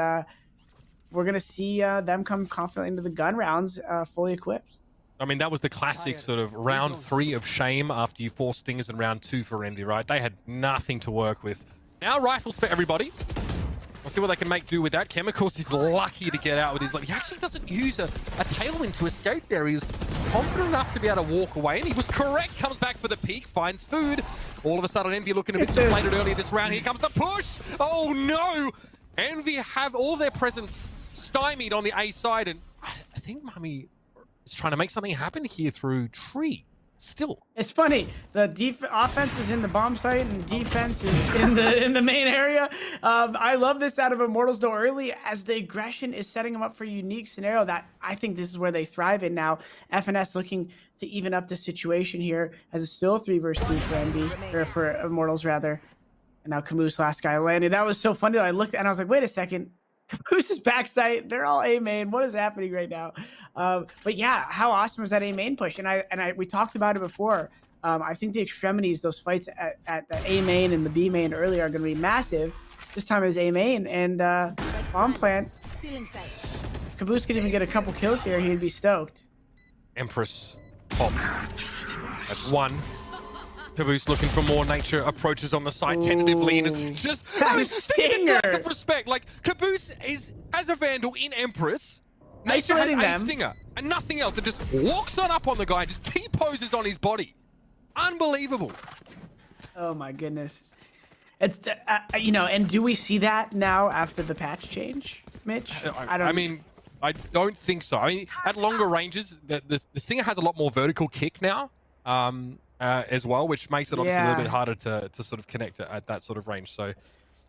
we're gonna see them come confidently into the gun rounds, fully equipped. I mean, that was the classic sort of round 3 of shame after you forced Stingers in round 2 for Envy, right? They had nothing to work with. Now rifles for everybody. We'll see what they can make do with that. Chemicals is lucky to get out with his life. He actually doesn't use a tailwind to escape there. He's confident enough to be able to walk away, and he was correct. Comes back for the peek, finds Food. All of a sudden, Envy looking a bit deflated earlier this round. Here comes the push. Oh no! Envy have all their presence stymied on the A side, and I think Mummy is trying to make something happen here through Tree. Still, it's funny. The offense is in the bomb site, and defense is in the main area. I love this out of Immortals though early, as the aggression is setting them up for a unique scenario that I think this is where they thrive in now. FNS looking to even up the situation here, as it's still 3 versus 3 for Envy, or for Immortals rather. And now Camus, last guy landed. That was so funny that I looked and I was like, wait a second. Caboose backside. They're all A main. What is happening right now? But yeah, how awesome is that A main push? And we talked about it before. I think the extremities, those fights at the A main and the B main earlier are going to be massive. This time it was A main and bomb plant. If Caboose could even get a couple kills here, he'd be stoked. Empress popped. That's one. Caboose looking for more. Nature approaches on the side tentatively, and it's just a stinger of respect. Like, Caboose has a Vandal in Empress. Nature has a stinger and nothing else, and just walks on up on the guy, just T-poses on his body. Unbelievable. Oh my goodness. It's you know, and do we see that now after the patch change, Mitch? I mean, I don't think so. I mean, at longer ranges, the stinger has a lot more vertical kick now. As well, which makes it obviously a little bit harder to sort of connect at that sort of range. So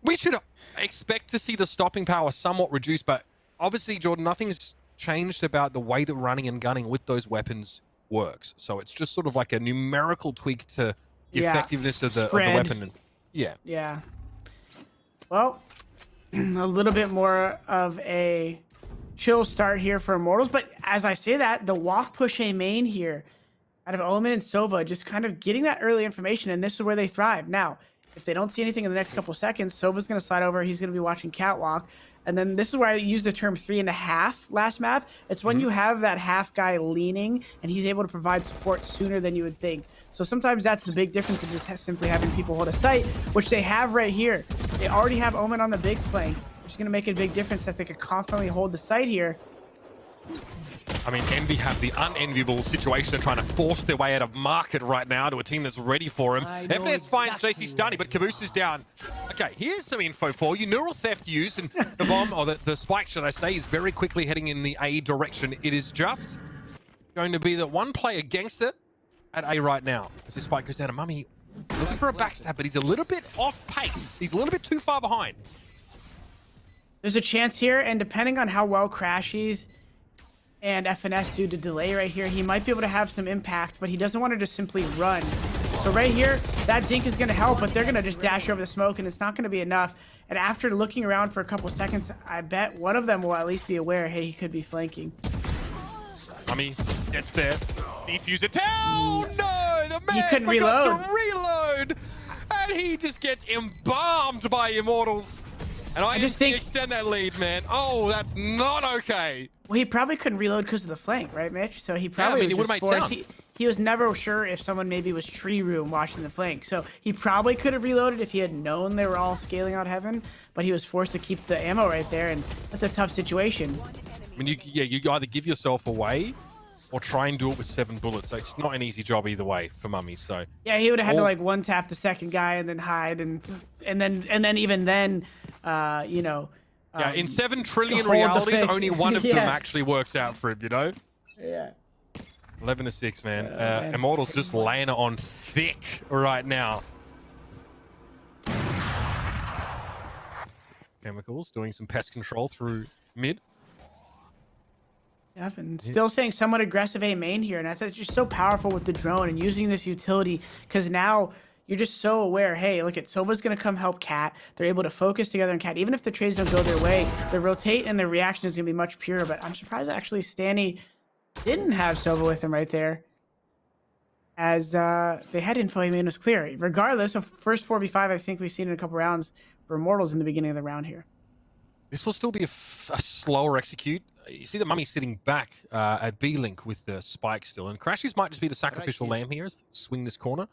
we should expect to see the stopping power somewhat reduced, but obviously, Jordan, nothing's changed about the way that running and gunning with those weapons works. So it's just sort of like a numerical tweak to the effectiveness of the weapon. And, yeah. Well, a little bit more of a chill start here for Immortals, but as I say that, the walk push A main here out of Omen and Sova, just kind of getting that early information, and this is where they thrive. Now, if they don't see anything in the next couple seconds, Sova's going to slide over. He's going to be watching Catwalk. And then this is where I used the term 3.5 last map. It's when you have that half guy leaning, and he's able to provide support sooner than you would think. So sometimes that's the big difference in just simply having people hold a site, which they have right here. They already have Omen on the big flank, which is going to make a big difference that they could confidently hold the site here. I mean, Envy have the unenviable situation of trying to force their way out of market right now to a team that's ready for him. FNS finds JC Stunny, but Caboose is down. Okay, here's some info for you. Neural theft used, and the bomb, or the spike, should I say, is very quickly heading in the A direction. It is just going to be the one player Gangster at A right now. As this spike goes down to Mummy, looking for a backstab, but he's a little bit off pace. He's a little bit too far behind. There's a chance here, and depending on how well Crashies and FNS due to delay right here, he might be able to have some impact, but he doesn't want to just simply run. So right here, that dink is going to help, but they're going to just dash over the smoke, and it's not going to be enough. And after looking around for a couple seconds, I bet one of them will at least be aware, hey, he could be flanking. Mummy gets there. Defuse it down! No! The man he couldn't forgot to reload! And he just gets embalmed by Immortals. And I just think extend that lead, man. Oh, that's not okay. Well, he probably couldn't reload because of the flank, right, Mitch? So he probably was just forced. He was never sure if someone maybe was tree room watching the flank. So he probably could have reloaded if he had known they were all scaling out heaven, but he was forced to keep the ammo right there, and that's a tough situation. I mean, you either give yourself away or try and do it with 7 bullets. So it's not an easy job either way for Mummy. So yeah, he would have had to like one tap the second guy and then hide, and then even then, you know. Yeah, in 7 trillion realities, only one of them actually works out for him, you know? Yeah. 11-6, man. Immortals just laying it on thick right now. Chemicals doing some pest control through mid. Yep, and still staying somewhat aggressive A main here, and I thought it's just so powerful with the drone and using this utility, because now you're just so aware, hey, look at Sova's going to come help Cat. They're able to focus together on Cat. Even if the trades don't go their way, the rotate and the reaction is going to be much purer. But I'm surprised actually Stanny didn't have Sova with him right there, as they had info he made was clear. Regardless of first 4v5, I think we've seen in a couple rounds for Immortals in the beginning of the round here. This will still be a slower execute. You see the Mummy sitting back at B-Link with the spike still. And Crashies might just be the sacrificial lamb here as they swing this corner.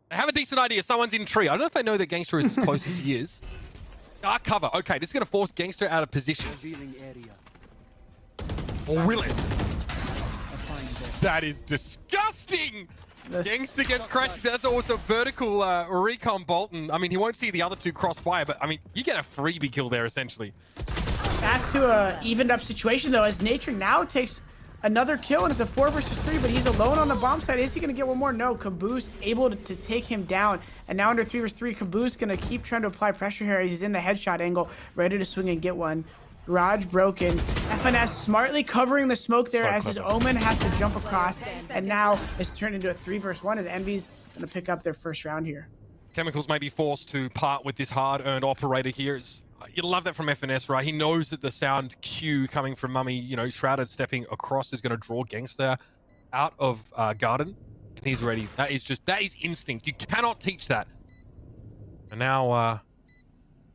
They have a decent idea. Someone's in tree. I don't know if they know that Gangster is as close as he is. Dark cover. Okay, this is going to force Gangster out of position. Or will it? That is disgusting! Gangster gets crashed. That's also vertical recon Bolton. I mean, he won't see the other two cross fire, but I mean, you get a freebie kill there, essentially. Back to a evened up situation, though, as Nature now takes another kill, and it's a 4 versus 3, but he's alone on the bomb side. Is he going to get one more? No. Caboose able to take him down, and now under 3 versus 3, Caboose going to keep trying to apply pressure here as he's in the headshot angle, ready to swing and get one. Garage broken. FNS smartly covering the smoke there as his Omen has to jump across, and now it's turned into a 3 versus 1 as Envy's going to pick up their first round here. Chemicals may be forced to part with this hard-earned operator here. You love that from FNS, right? He knows that the sound cue coming from Mummy, you know, Shrouded stepping across is going to draw Gangster out of Garden, and he's ready. That is instinct. You cannot teach that. And now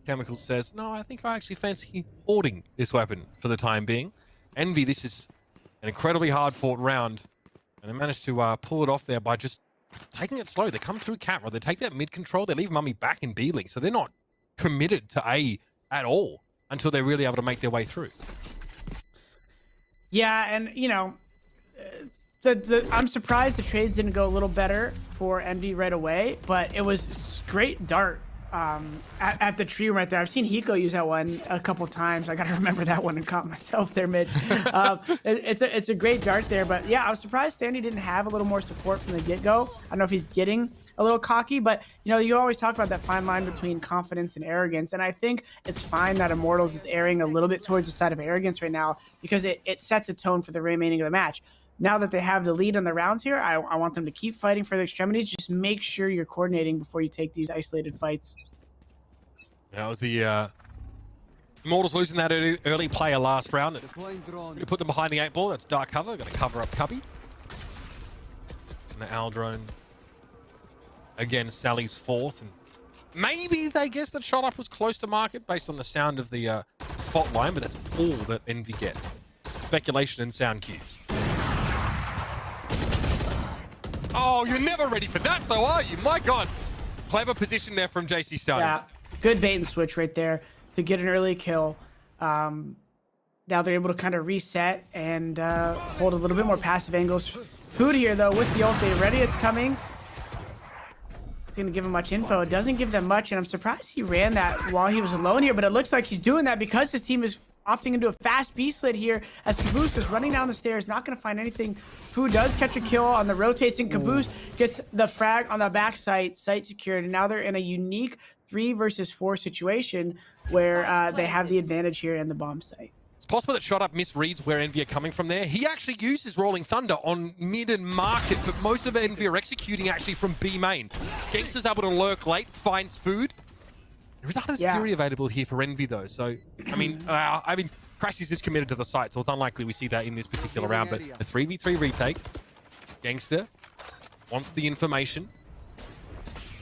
Chemical says, no, I think I actually fancy hoarding this weapon for the time being. Envy, this is an incredibly hard-fought round, and they managed to pull it off there by just taking it slow. They come through camera, they take that mid control, they leave Mummy back in B-Link, so they're not committed to A at all until they're really able to make their way through. Yeah, and you know, I'm surprised the trades didn't go a little better for Envy right away, but it was great dart at the tree right there. I've seen Hiko use that one a couple times. I got to remember that one and caught myself there, Mitch. It's a great dart there, but yeah, I was surprised Stanley didn't have a little more support from the get-go. I don't know if he's getting a little cocky, but you know, you always talk about that fine line between confidence and arrogance, and I think it's fine that Immortals is erring a little bit towards the side of arrogance right now because it sets a tone for the remaining of the match. Now that they have the lead on the rounds here, I want them to keep fighting for the extremities. Just make sure you're coordinating before you take these isolated fights. That was the Immortals losing that early player last round. We put them behind the 8 ball. That's dark cover. Going to cover up Cubby. And the Owl drone. Again, Sally's fourth. And maybe they guess that shot up was close to market based on the sound of the fault line, but that's all that Envy get. Speculation and sound cues. Oh, you're never ready for that though, are you? My God. Clever position there from JC Stunning. Yeah, good bait and switch right there to get an early kill. Now they're able to kind of reset and hold a little bit more passive angles. Food here though with the ult, they ready, it's coming. It's going to give him much info. It doesn't give them much, and I'm surprised he ran that while he was alone here, but it looks like he's doing that because his team is opting into a fast B-slit here as Caboose is running down the stairs, not going to find anything. Food does catch a kill on the rotates, and Caboose gets the frag on the back site secured, and now they're in a unique 3 versus 4 situation where they have the advantage here in the bomb site. It's possible that Shot Up misreads where Envy are coming from there. He actually uses Rolling Thunder on mid and market, but most of Envy are executing actually from B main. Gangster's able to lurk late, finds Food. There is other security available here for Envy though, so I mean, Crash is just committed to the site, so it's unlikely we see that in this particular round. But the 3v3 retake, Gangster wants the information.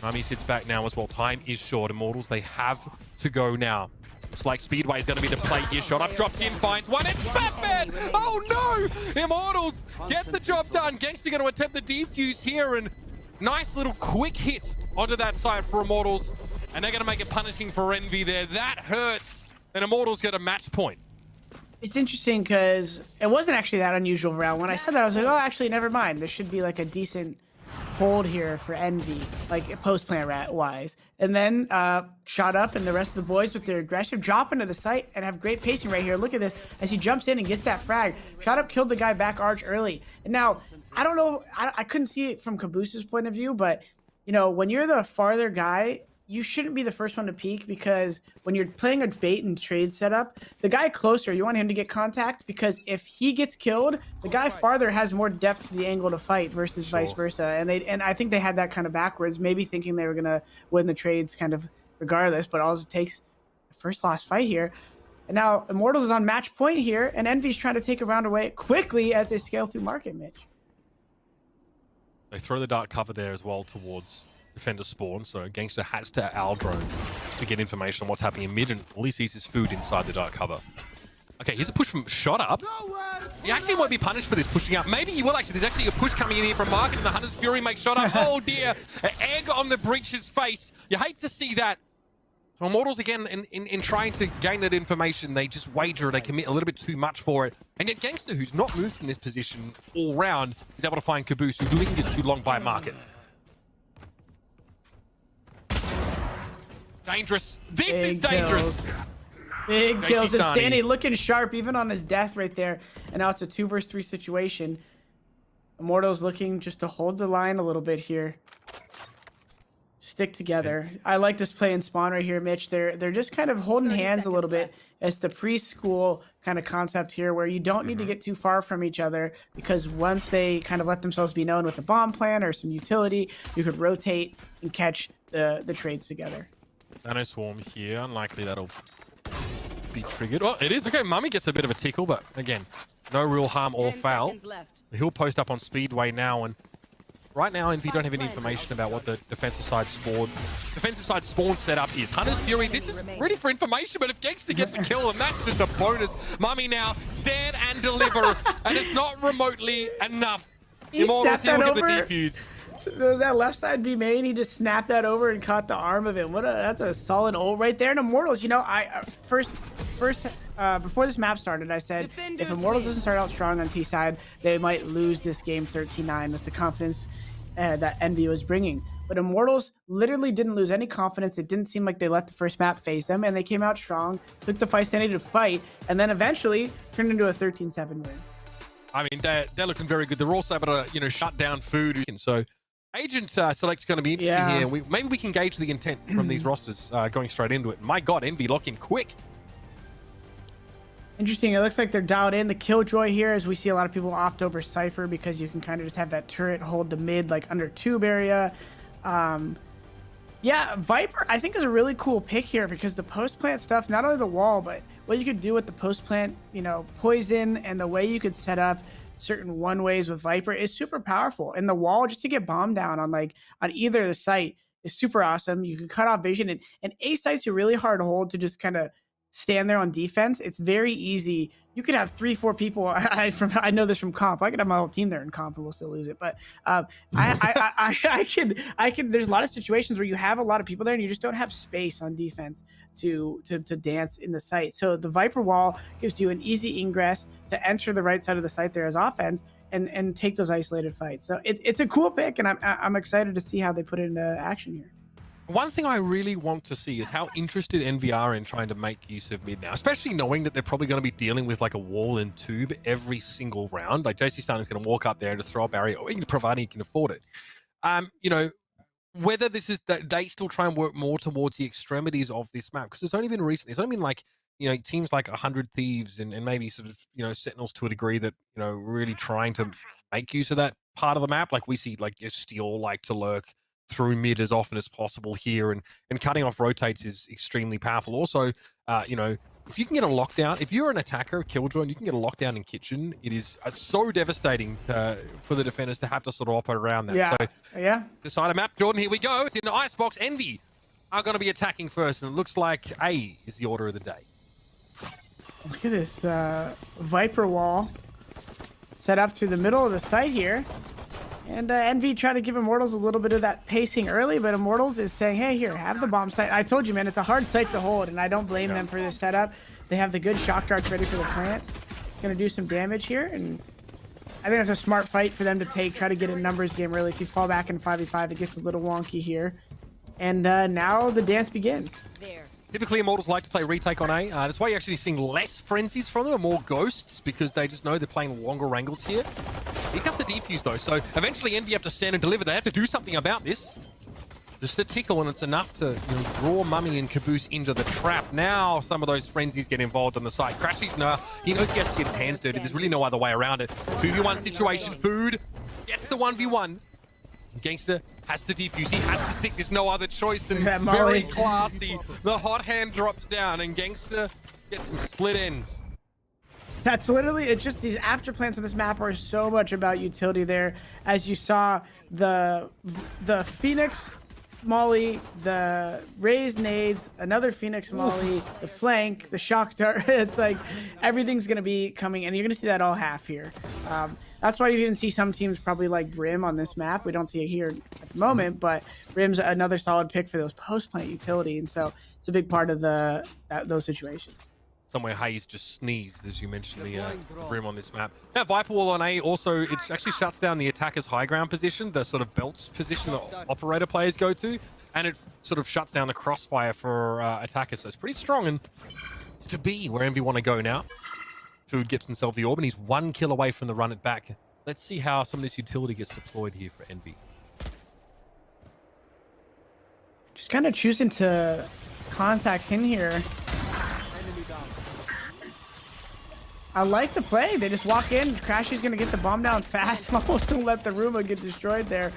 Mummy sits back now as well. Time is short. Immortals, they have to go now. Looks like Speedway is going to be the play here. Shot Up, drops in, finds one. It's Batman! Oh no! Immortals get the job done. Gangster going to attempt the defuse here, and nice little quick hit onto that side for Immortals. And they're going to make it punishing for Envy there. That hurts. And Immortals get a match point. It's interesting because it wasn't actually that unusual round. When I said that, I was like, oh, actually, never mind. There should be like a decent hold here for Envy, like post-plant wise. And then Shot Up and the rest of the boys with their aggressive drop into the site and have great pacing right here. Look at this as he jumps in and gets that frag. Shot Up killed the guy back arch early. And now, I don't know, I couldn't see it from Caboose's point of view, but you know, when you're the farther guy, you shouldn't be the first one to peek, because when you're playing a bait and trade setup, the guy closer, you want him to get contact, because if he gets killed, the guy farther has more depth to the angle to fight versus vice versa. And I think they had that kind of backwards, maybe thinking they were going to win the trades kind of regardless, but all it takes the first lost fight here. And now Immortals is on match point here, and Envy's trying to take a round away quickly as they scale through market, Mitch. They throw the dark cover there as well towards Defender spawn, so Gangster has to Owl drone to get information on what's happening in mid, and all he sees is Food inside the dark cover. Okay, here's a push from Shot Up. He actually won't be punished for this pushing up. Maybe he will actually. There's actually a push coming in here from Market, and the Hunter's Fury makes Shot Up. Oh dear, an egg on the Breach's face. You hate to see that. So Immortals, again, in trying to gain that information, they just wager, they commit a little bit too much for it. And yet Gangster, who's not moved from this position all round, is able to find Caboose, who lingers too long by Market. Dangerous. This is dangerous. Big kills, and Stanley looking sharp even on his death right there. And now it's a 2 versus 3 situation. Immortals looking just to hold the line a little bit here. Stick together. I like this play in spawn right here, Mitch. They're just kind of holding hands a little bit. It's the preschool kind of concept here, where you don't need to get too far from each other, because once they kind of let themselves be known with a bomb plan or some utility, you could rotate and catch the trades together. Nano Swarm here. Unlikely that'll be triggered. Oh, it is. Okay, Mummy gets a bit of a tickle, but again, no real harm or foul. He'll post up on Speedway now, and right now, if you don't have any information about what the defensive side spawn setup is. Hunter's Fury, this is ready for information, but if Gangster gets a kill, and that's just a bonus. Mummy now, stand and deliver, and it's not remotely enough. Immortals here will get the defuse. There was that left side B main. He just snapped that over and caught the arm of it. That's a solid ult right there. And Immortals, you know, before this map started, I said if Immortals doesn't start out strong on T side, they might lose this game 13-9 with the confidence that Envy was bringing. But Immortals literally didn't lose any confidence. It didn't seem like they let the first map phase them, and they came out strong, took the fight standing to fight, and then eventually turned into a 13-7 win. I mean, they're looking very good. They're also able to, you know, shut down food. And so Agent Select's going to be interesting here. Maybe we can gauge the intent from these rosters going straight into it. My God, Envy lock in quick. Interesting. It looks like they're dialed in. The Killjoy here, as we see a lot of people opt over Cypher because you can kind of just have that turret hold the mid like under tube area. Yeah, Viper I think is a really cool pick here because the post plant stuff, not only the wall, but what you could do with the post plant, you know, poison, and the way you could set up certain one ways with Viper is super powerful. And the wall, just to get bombed down on either the site, is super awesome. You can cut off vision, and A sites are really hard to hold to just kind of stand there on defense. It's very easy. You could have 3-4 people. I know this from comp. I could have my whole team there in comp and we'll still lose it. But I can. There's a lot of situations where you have a lot of people there and you just don't have space on defense to dance in the site. So the Viper wall gives you an easy ingress to enter the right side of the site there as offense and take those isolated fights. So it's a cool pick, and I'm excited to see how they put it into action here. One thing I really want to see is how interested Envy are in trying to make use of mid now, especially knowing that they're probably going to be dealing with like a wall and tube every single round. Like JC Stun is going to walk up there and just throw a barrier, providing he can afford it. You know, whether this is that they still try and work more towards the extremities of this map, because it's only been recently. It's only been like, you know, teams like 100 Thieves and maybe sort of, you know, Sentinels to a degree that, you know, really trying to make use of that part of the map. Like we see like Steel like to lurk through mid as often as possible here, and cutting off rotates is extremely powerful. Also, you know, if you can get a lockdown, if you're an attacker, Killjoy, and you can get a lockdown in kitchen, it is so devastating for the defenders to have to sort of operate around that. Yeah. So, the side of map, Jordan, here we go. It's in the Icebox. Envy are going to be attacking first, and it looks like A is the order of the day. Look at this Viper wall set up through the middle of the site here. And Envy trying to give Immortals a little bit of that pacing early, but Immortals is saying, hey, here, have the bomb site. I told you, man, it's a hard site to hold, and I don't blame them for this setup. They have the good shock darts ready for the plant. Going to do some damage here, and I think that's a smart fight for them to take, try to get a numbers game early. If you fall back in 5v5, it gets a little wonky here. And now the dance begins. There. Typically, Immortals like to play retake on A. That's why you're actually seeing less frenzies from them and more ghosts, because they just know they're playing longer wrangles here. Here comes the defuse, though, so eventually Envy have to stand and deliver. They have to do something about this. Just a tickle, and it's enough to, you know, draw Mummy and Caboose into the trap. Now some of those frenzies get involved on the side. Crashy's he knows he has to get his hands dirty. There's really no other way around it. 2v1 situation. Food gets the 1v1. Gangster has to defuse. He has to stick. There's no other choice, and very classy. The hot hand drops down, and Gangster gets some split ends. That's literally, it's just these after plants on this map are so much about utility there. As you saw, the Phoenix Molly, the raised nades, another Phoenix Molly, the flank, the shock dart. It's like everything's going to be coming, and you're going to see that all half here. That's why you even see some teams probably like Brim on this map. We don't see it here at the moment, but Brim's another solid pick for those post-plant utility, and so it's a big part of those situations. Somewhere Hayes just sneezed, as you mentioned, the Brim on this map. That Viper wall on A also, it actually shuts down the attacker's high ground position, the sort of belts position that operator players go to, and it sort of shuts down the crossfire for attackers. So it's pretty strong, and to be where Envy want to go now. Food gets himself the orb, and he's 1 kill away from the run it back. Let's see how some of this utility gets deployed here for Envy. Just kind of choosing to contact in here. I like the play. They just walk in. Crashy's going to get the bomb down fast. Almost don't let the Ruma get destroyed there.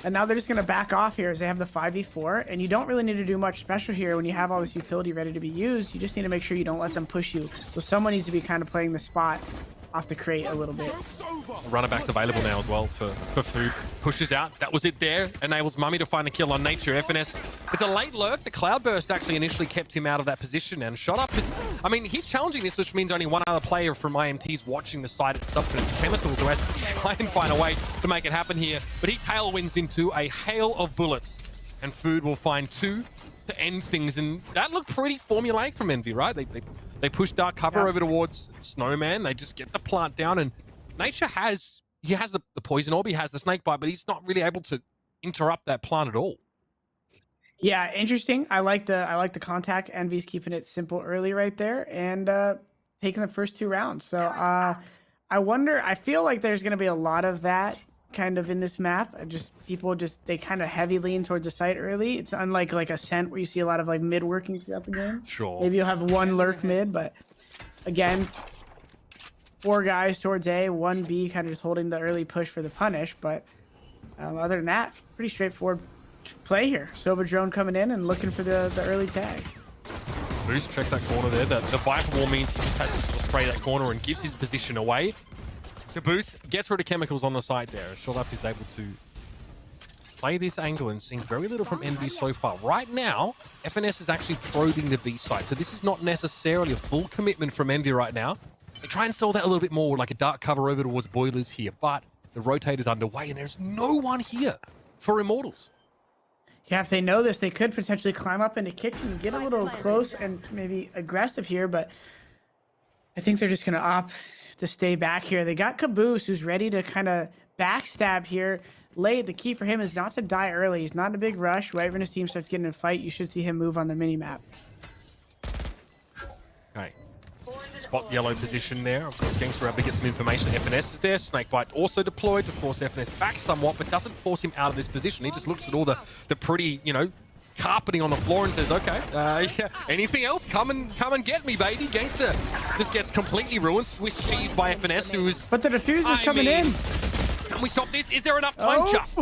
And now they're just going to back off here as they have the 5v4. And you don't really need to do much special here when you have all this utility ready to be used. You just need to make sure you don't let them push you. So someone needs to be kind of playing the spot off the crate a little bit. Runner back's available now as well for food. Pushes out. That was it there. Enables Mummy to find a kill on Nature. FNS, it's a late lurk. The Cloudburst actually initially kept him out of that position and shot up his... I mean, he's challenging this, which means only one other player from IMT's watching the side at Substance Chemicals who has to try and find a way to make it happen here. But he tailwinds into a hail of bullets. And Food will find 2 to end things. And that looked pretty formulaic from Envy, right? They push dark cover over towards Snowman. They just get the plant down, and Nature has the poison orb, he has the snake bite, but he's not really able to interrupt that plant at all. Yeah, interesting. I like the contact. Envy's keeping it simple early right there and taking the first 2 rounds. So I wonder. I feel like there's going to be a lot of that kind of in this map. People they kind of heavy lean towards the site early. It's unlike like Ascent where you see a lot of like mid working throughout the game. Sure. Maybe you'll have 1 lurk mid, but again, 4 guys towards A, 1 B, kind of just holding the early push for the punish. But other than that, pretty straightforward play here. Soba Drone coming in and looking for the early tag. Boost checks that corner there. The Viper Wall means he just has to sort of spray that corner and gives his position away. Caboose gets rid of chemicals on the side there. Shot is able to play this angle and seeing very little from Envy so far. Right now, FNS is actually probing the B side. So this is not necessarily a full commitment from Envy right now. They try and sell that a little bit more like a dark cover over towards Boilers here. But the rotate is underway and there's no one here for Immortals. Yeah, if they know this, they could potentially climb up into kitchen and get a little close and maybe aggressive here. But I think they're just going to opt to stay back here. They got Caboose, who's ready to kind of backstab here late. The key for him is not to die early. He's not in a big rush. Right when his team starts getting in a fight, you should see him move on the mini-map. Okay. Spot yellow position there. Of course, Gangster able to get some information. FNS is there. Snakebite also deployed to force FNS back somewhat, but doesn't force him out of this position. He just looks at all the pretty, you know, carpeting on the floor and says, okay, yeah, anything else? Come and get me, baby. Gangster just gets completely ruined. Swiss cheese by FNS, who is... But the diffuser's coming in. Can we stop this? Is there enough time? Just?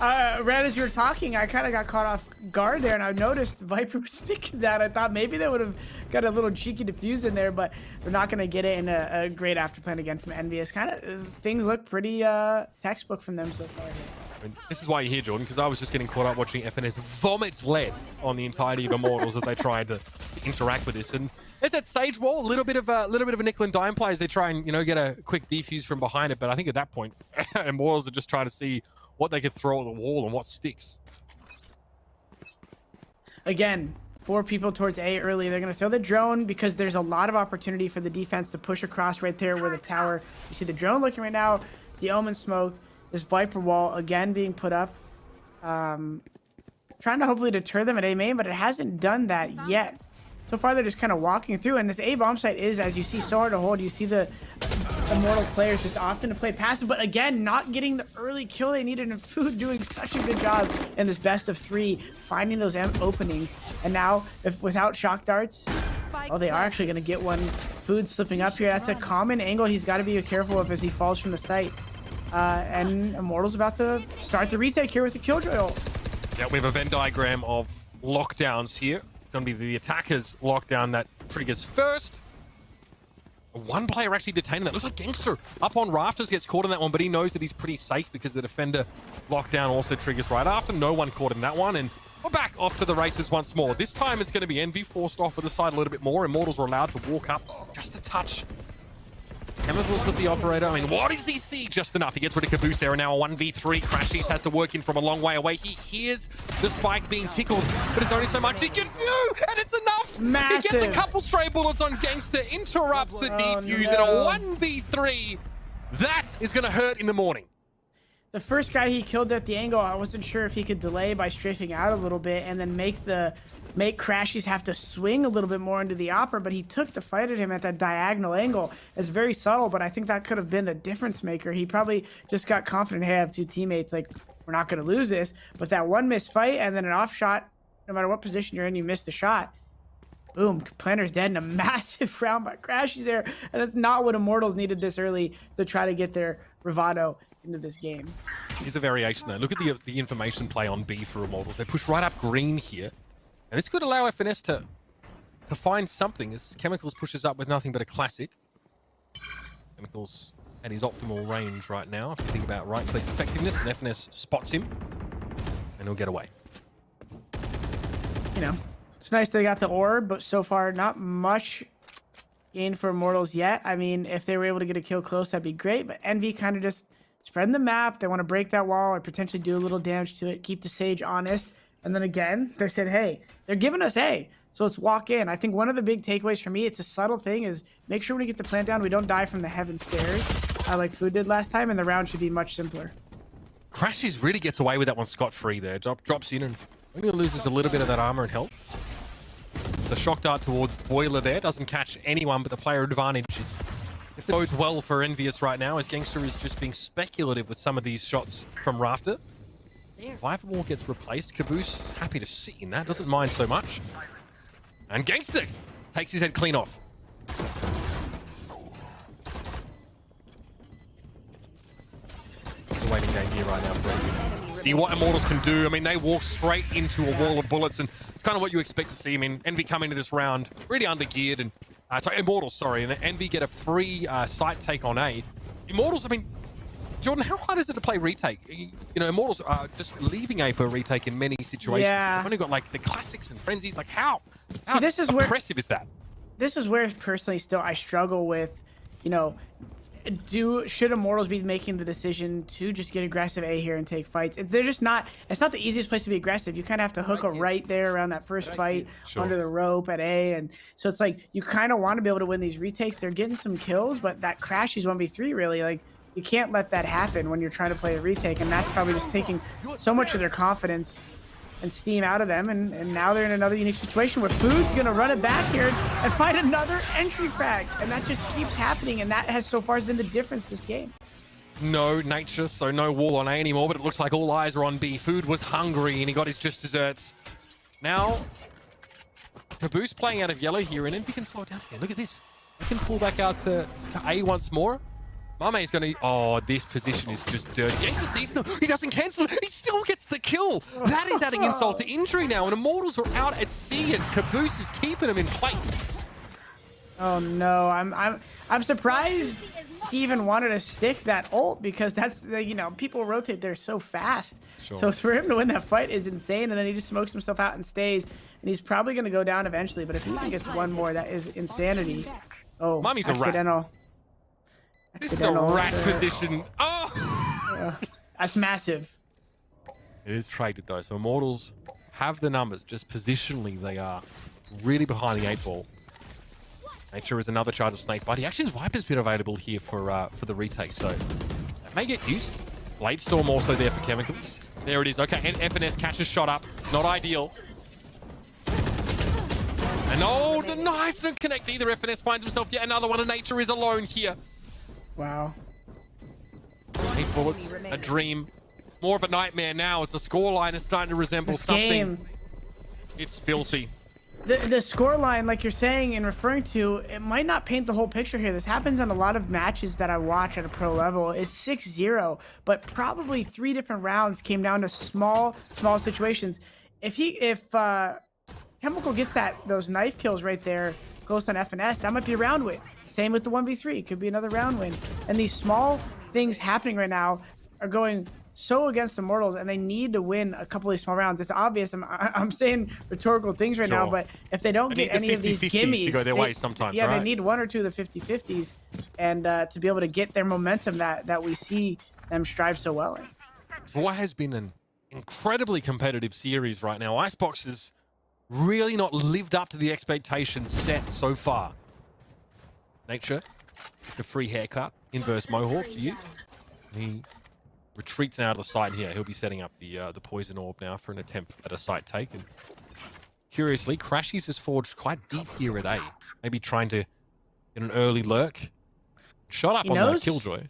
Red, as you were talking, I kind of got caught off guard there, and I noticed Viper was sticking that. I thought maybe they would have got a little cheeky diffuse in there, but they're not going to get it in a great afterplan again from Envious. Kind of things look pretty textbook from them so far. I mean, this is why you're here, Jordan, because I was just getting caught up watching FNS vomit lead on the entirety of Immortals as they tried to interact with this. And there's that Sage Wall, a little bit of a nickel and dime play as they try and, you know, get a quick defuse from behind it. But I think at that point, Immortals are just trying to see what they could throw at the wall and what sticks. Again, 4 people towards A early. They're going to throw the drone because there's a lot of opportunity for the defense to push across right there where the tower. You see the drone looking right now, the Omen smoke, this Viper wall again being put up. Trying to hopefully deter them at A main, but it hasn't done that yet. So far, they're just kind of walking through, and this A bomb site is, as you see, so hard to hold. You see the Immortal players just often to play passive, but again, not getting the early kill they needed, and Food doing such a good job in this best of 3, finding those openings. And now, without shock darts, oh, they are actually going to get one. Food slipping up here. That's a common angle he's got to be careful of as he falls from the site. And Immortal's about to start the retake here with the Killjoy ult. Yeah, we have a Venn diagram of lockdowns here. It's going to be the attackers lockdown that triggers first. One player actually detained that. Looks like Gangster up on rafters gets caught in that one, but he knows that he's pretty safe because the defender lockdown also triggers right after. No one caught in that one, and we're back off to the races once more. This time it's going to be Envy forced off with the side a little bit more. Immortals are allowed to walk up just a touch. Chemicals with the operator. I mean, what does he see? Just enough. He gets rid of Caboose there, and now a 1v3. Crashies has to work in from a long way away. He hears the spike being tickled, but it's only so much he can do, and it's enough. Massive. He gets a couple stray bullets on Gangster, interrupts the defuse, and a 1v3. That is going to hurt in the morning. The first guy he killed at the angle, I wasn't sure if he could delay by strafing out a little bit and then make Crashies have to swing a little bit more into the opera, but he took the fight at him at that diagonal angle. It's very subtle, but I think that could have been the difference maker. He probably just got confident, hey, I have 2 teammates, like, we're not going to lose this. But that one missed fight and then an off shot, no matter what position you're in, you missed the shot. Boom, Planner's dead in a massive round by Crashies there. And that's not what Immortals needed this early to try to get their bravado into this game. Here's the variation though. Look at the information play on B for Immortals. They push right up green here. And this could allow FNS to find something as Chemicals pushes up with nothing but a classic. Chemicals at his optimal range right now. If you think about right click's effectiveness, and FNS spots him and he'll get away. You know, it's nice they got the orb, but so far not much gain for Immortals yet. I mean, if they were able to get a kill close, that'd be great. But Envy kind of just spreading the map. They want to break that wall or potentially do a little damage to it, keep the Sage honest. And then again, they said, hey, they're giving us A, so let's walk in. I think one of the big takeaways for me, it's a subtle thing, is make sure when we get the plant down, we don't die from the heaven stairs like Food did last time, and the round should be much simpler. Crashes really gets away with that one scot-free there. Drops in and maybe loses a little bit of that armor and health. It's a shock dart towards Boiler there. Doesn't catch anyone, but the player advantage is... It bodes well for Envious right now, as Gangster is just being speculative with some of these shots from Rafter. Viperwall gets replaced. Caboose is happy to sit in that, doesn't mind so much. And Gangster takes his head clean off. It's a waiting game here right now for Envy. See what Immortals can do. I mean, they walk straight into a wall of bullets, and it's kind of what you expect to see. I mean, Envy come into this round really undergeared, and Immortals, sorry, and Envy get a free site take on A. Immortals, I mean, Jordan, how hard is it to play retake? You know, Immortals are just leaving A for a retake in many situations. Yeah. They've only got like the classics and frenzies. Like how See, this is impressive is that? This is where personally still I struggle with, you know, should Immortals be making the decision to just get aggressive A here and take fights? They're just not. It's not the easiest place to be aggressive. You kind of have to hook a right there around that first fight under the rope at A, and so it's like you kind of want to be able to win these retakes. They're getting some kills, but that crashes 1v3 really like. You can't let that happen when you're trying to play a retake, and that's probably just taking so much of their confidence and steam out of them, and now they're in another unique situation where Food's gonna run it back here and find another entry frag, and that just keeps happening, and that has so far been the difference this game. No nature, so no wall on A anymore, but it looks like all eyes are on B. Food was hungry, and he got his just desserts. Now, Caboose playing out of yellow here, and Envy can slow it down here. Look at this. He can pull back out to A once more. Mame's gonna... Oh, this position is just dirty. Gangster sees no, he doesn't cancel. He still gets the kill. That is adding insult to injury now, and Immortals are out at sea, and Caboose is keeping him in place. Oh no, I'm surprised he even wanted to stick that ult, because that's the, you know, people rotate there so fast. Sure. So for him to win that fight is insane, and then he just smokes himself out and stays, and he's probably gonna go down eventually. But if he even gets one more, that is insanity. Oh, Mummy's accidental. a rat. This is a rat position. Oh! That's massive. It is traded though, so Immortals have the numbers. Just positionally, they are really behind the 8-ball. Nature is another charge of Snakebite. Actually, Viper's been available here for the retake, so that may get used. Blade Storm also there for Chemicals. There it is. Okay, and FNS catches shot up. Not ideal. And oh, the knives don't connect either. FNS finds himself yet another one, and Nature is alone here. Wow. 8 bullets, a dream. More of a nightmare now as the scoreline is starting to resemble this something. Game, it's filthy. The scoreline, like you're saying and referring to, it might not paint the whole picture here. This happens in a lot of matches that I watch at a pro level. It's 6-0, but probably 3 different rounds came down to small situations. If Chemical gets those knife kills right there close on FNS, that might be a round win. Same with the 1v3, could be another round win. And these small things happening right now are going so against Immortals, and they need to win a couple of these small rounds. It's obvious. I'm saying rhetorical things right now, but if they don't get any of these gimmies to go their way sometimes, yeah, right? they need 1 or 2 of the 50-50s, and to be able to get their momentum that we see them strive so well in. What has been an incredibly competitive series right now. Icebox has really not lived up to the expectations set so far. Nature, it's a free haircut. Inverse Mohawk to you. He retreats out of the site here. He'll be setting up the poison orb now for an attempt at a site take. And curiously, Crashies has forged quite deep here at A. Maybe trying to get an early lurk. Shot up on the Killjoy.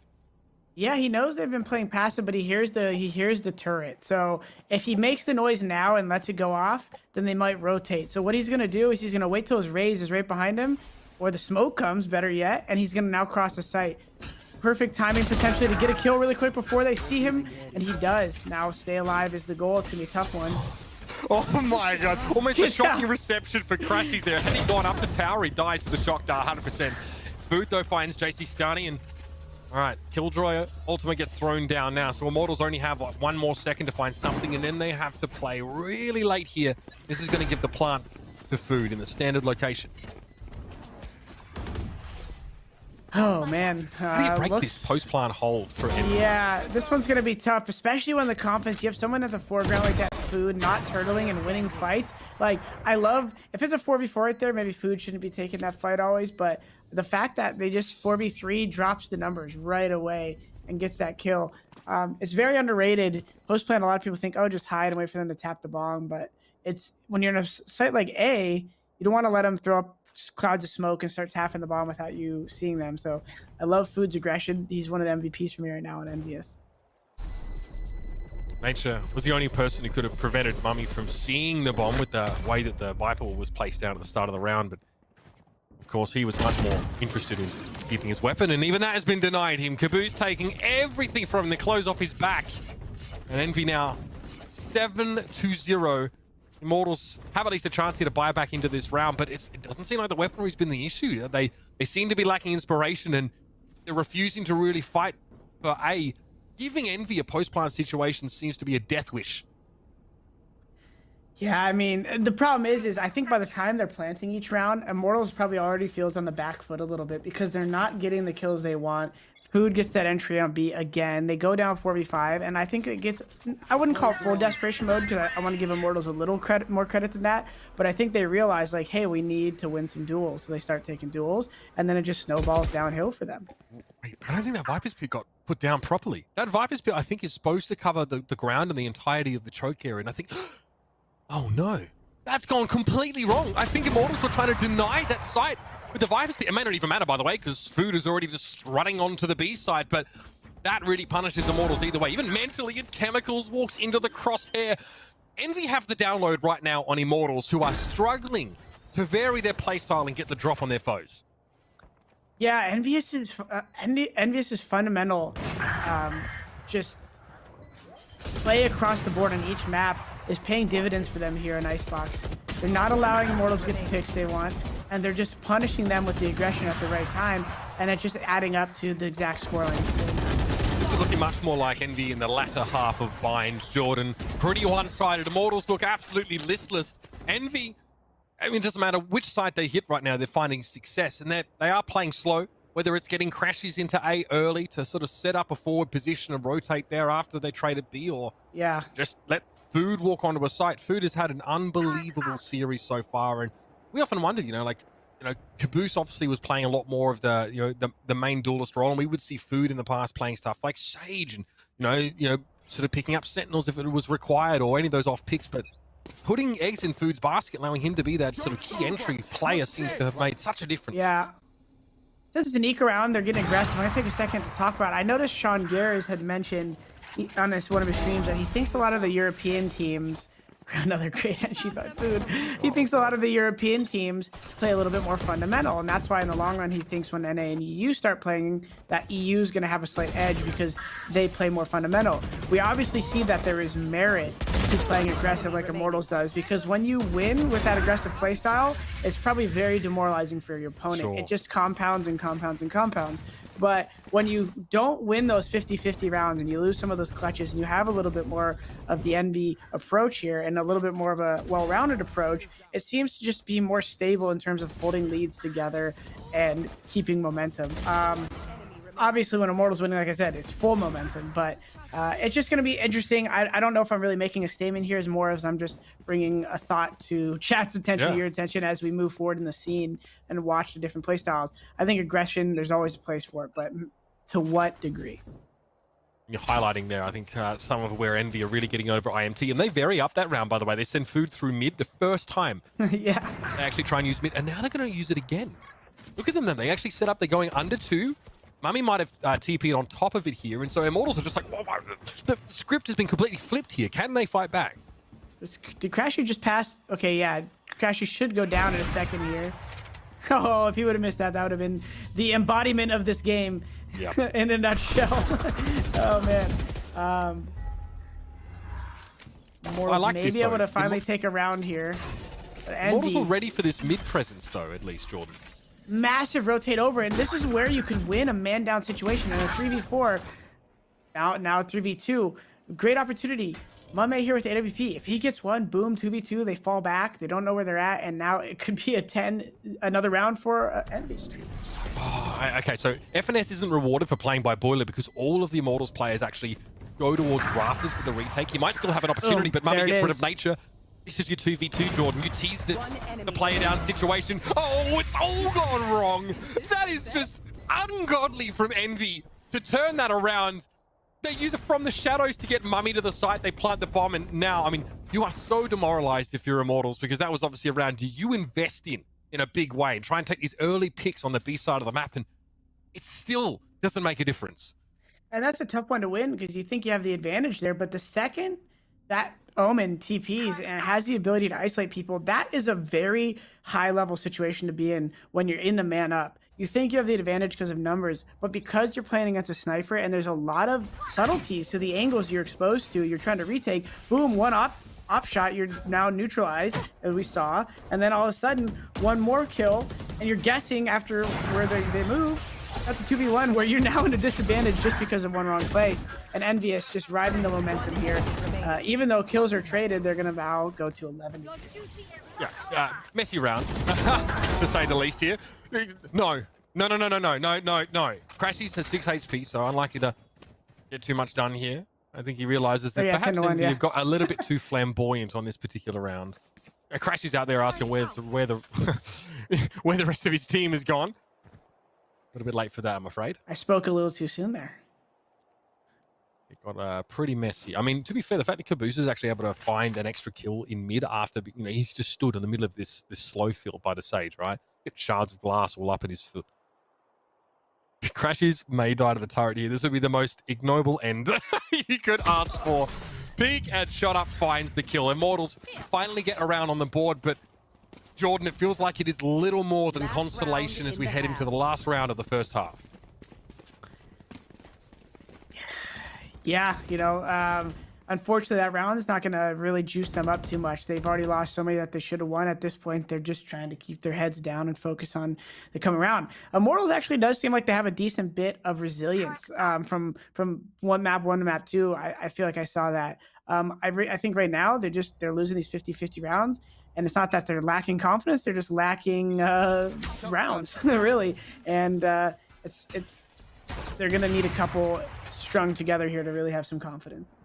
Yeah, he knows they've been playing passive, but he hears the turret. So if he makes the noise now and lets it go off, then they might rotate. So what he's gonna do is he's gonna wait till his raise is right behind him, or the smoke comes, better yet, and he's gonna now cross the site. perfect timing potentially to get a kill really quick before they see him, and he does. Now stay alive is the goal. It's gonna be a tough one. Oh my god, almost a shocking reception for Crashies there. Had he gone up the tower, he dies to the shock dart 100%. Food though finds JC Stunny, and all right, Killjoy ultimate gets thrown down now. So Immortals only have like 1 more second to find something, and then they have to play really late here. This is going to give the plant to Food in the standard location. Oh man, How do you break this post-plant hold for him? Yeah, this one's gonna be tough, especially when the confidence, you have someone at the foreground like that, Food, not turtling and winning fights. Like, I love, if it's a 4v4 right there, maybe Food shouldn't be taking that fight always, but the fact that they just 4v3 drops the numbers right away and gets that kill, it's very underrated. Post-plant, a lot of people think, oh, just hide and wait for them to tap the bomb, but it's, when you're in a site like A, you don't want to let them throw up clouds of smoke and start tapping the bomb without you seeing them. So I love Food's aggression. He's one of the MVPs for me right now in Envious. Nature was the only person who could have prevented Mummy from seeing the bomb with the way that the Viper was placed down at the start of the round, but of course he was much more interested in keeping his weapon, and even that has been denied him. Caboose taking everything from him, the clothes off his back, and Envy now 7-0. Immortals have at least a chance here to buy back into this round, but it doesn't seem like the weaponry's been the issue. They seem to be lacking inspiration, and they're refusing to really fight for A. Giving Envy a post-plant situation seems to be a death wish. Yeah, I mean, the problem is I think by the time they're planting each round, Immortals probably already feels on the back foot a little bit because they're not getting the kills they want. Food gets that entry on B again. They go down 4v5, and I think it gets, I wouldn't call it full desperation mode because I want to give Immortals a little more credit than that, but I think they realize, like, hey, we need to win some duels. So they start taking duels, and then it just snowballs downhill for them. Wait, I don't think that Viper's Pit got put down properly. That Viper's Pit, I think, is supposed to cover the ground and the entirety of the choke area, and I think, oh no, that's gone completely wrong. I think Immortals were trying to deny that site with the Viper's Pit. It may not even matter, by the way, because Food is already just strutting onto the B side, but that really punishes Immortals either way. Even mentally, and Chemicals walks into the crosshair. Envy have the download right now on Immortals, who are struggling to vary their playstyle and get the drop on their foes. Yeah, Envious is fundamental. Just play across the board on each map is paying dividends for them here in Icebox. They're not allowing Immortals to get the picks they want, and they're just punishing them with the aggression at the right time, and it's just adding up to the exact scoreline. This is looking much more like Envy in the latter half of Bind, Jordan. Pretty one-sided. Immortals look absolutely listless. Envy, I mean, it doesn't matter which side they hit right now, they're finding success, and they are playing slow, whether it's getting Crashies into A early to sort of set up a forward position and rotate there after they trade at B, or just let Food walk onto a site. Food has had an unbelievable series so far, and we often wondered, Caboose obviously was playing a lot more of the main duelist role, and we would see Food in the past playing stuff like Sage and sort of picking up Sentinels if it was required, or any of those off picks, but putting eggs in Food's basket, allowing him to be that sort of key entry player, seems to have made such a difference. Yeah. This is an eke around. They're getting aggressive. I'm going to take a second to talk about it. I noticed Sean Garris had mentioned on one of his streams that he thinks a lot of the European teams, another great entry by Food, he thinks a lot of the European teams play a little bit more fundamental, and that's why in the long run he thinks when NA and EU start playing, that EU is going to have a slight edge because they play more fundamental. We obviously see that there is merit to playing aggressive like Immortals does, because when you win with that aggressive playstyle, it's probably very demoralizing for your opponent. Sure. It just compounds and compounds and compounds. But when you don't win those 50-50 rounds and you lose some of those clutches, and you have a little bit more of the Envy approach here and a little bit more of a well-rounded approach, it seems to just be more stable in terms of holding leads together and keeping momentum. Obviously, when Immortals winning, like I said, it's full momentum, but it's just going to be interesting. I don't know if I'm really making a statement here, as more as I'm just bringing a thought to chat's attention, your attention, as we move forward in the scene and watch the different playstyles. I think aggression, there's always a place for it, but to what degree? You're highlighting there, I think, some of where Envy are really getting over IMT, and they vary up that round, by the way. They send Food through mid the first time. Yeah. They actually try and use mid, and now they're going to use it again. Look at them then. They actually set up, they're going under 2. Mummy might have TP'd on top of it here, and so Immortals are just like, whoa, the script has been completely flipped here. Can they fight back? Did Crashy just pass? Okay, yeah. Crashy should go down in a second here. Oh, if he would have missed that, that would have been the embodiment of this game. Yep. In a nutshell. Oh man. Immortals like may this, be able though. to finally take a round here. Immortals were ready for this mid presence, though, at least, Jordan. Massive rotate over, and this is where you can win a man down situation in a 3v4. Now 3v2. Great opportunity. Mame here with AWP. If he gets one, boom, 2v2, they fall back. They don't know where they're at, and now it could be another round for Envy. Oh, okay, so FNS isn't rewarded for playing by Boiler because all of the Immortals players actually go towards Rafters for the retake. He might still have an opportunity, but Mummy gets rid of Nature. This is your 2v2, Jordan. You teased it. The player down situation. Oh, it's all gone wrong. That is just ungodly from Envy to turn that around. They use it from the shadows to get Mummy to the site. They plant the bomb, and now, I mean, you are so demoralized if you're Immortals because that was obviously a round you invest in a big way and try and take these early picks on the B side of the map, and it still doesn't make a difference. And that's a tough one to win because you think you have the advantage there, but the second that Omen TPs and has the ability to isolate people, that is a very high level situation to be in when you're in the man up. You think you have the advantage because of numbers, but because you're playing against a sniper and there's a lot of subtleties to the angles you're exposed to, you're trying to retake, boom, one op shot, you're now neutralized, as we saw, and then all of a sudden, one more kill, and you're guessing after where they move. That's a 2v1 where you're now in a disadvantage just because of one wrong place. And Envious just riding the momentum here. Even though kills are traded, they're going to now go to 11. Yeah, messy round, to say the least here. No. Crashies has 6 HP, so unlikely to get too much done here. I think he realizes that perhaps Envy have got a little bit too flamboyant on this particular round. Crashies out there asking where the where the rest of his team has gone. A little bit late for that, I'm afraid. I spoke a little too soon there. It got pretty messy. I mean, to be fair, the fact that Caboose is actually able to find an extra kill in mid after, he's just stood in the middle of this slow field by the Sage, right? Get shards of glass all up at his foot. Crashes may die to the turret here. This would be the most ignoble end you could ask for. Big and shot up finds the kill. Immortals finally get around on the board, but Jordan, it feels like it is little more than consolation as we head into the last round of the first half. Yeah, unfortunately that round is not going to really juice them up too much. They've already lost so many that they should have won. At this point, they're just trying to keep their heads down and focus on the coming round. Immortals actually does seem like they have a decent bit of resilience from one map to map 2. I feel like I saw that. I think right now they're losing these 50-50 rounds. And it's not that they're lacking confidence; they're just lacking rounds, really. And they're gonna need a couple strung together here to really have some confidence.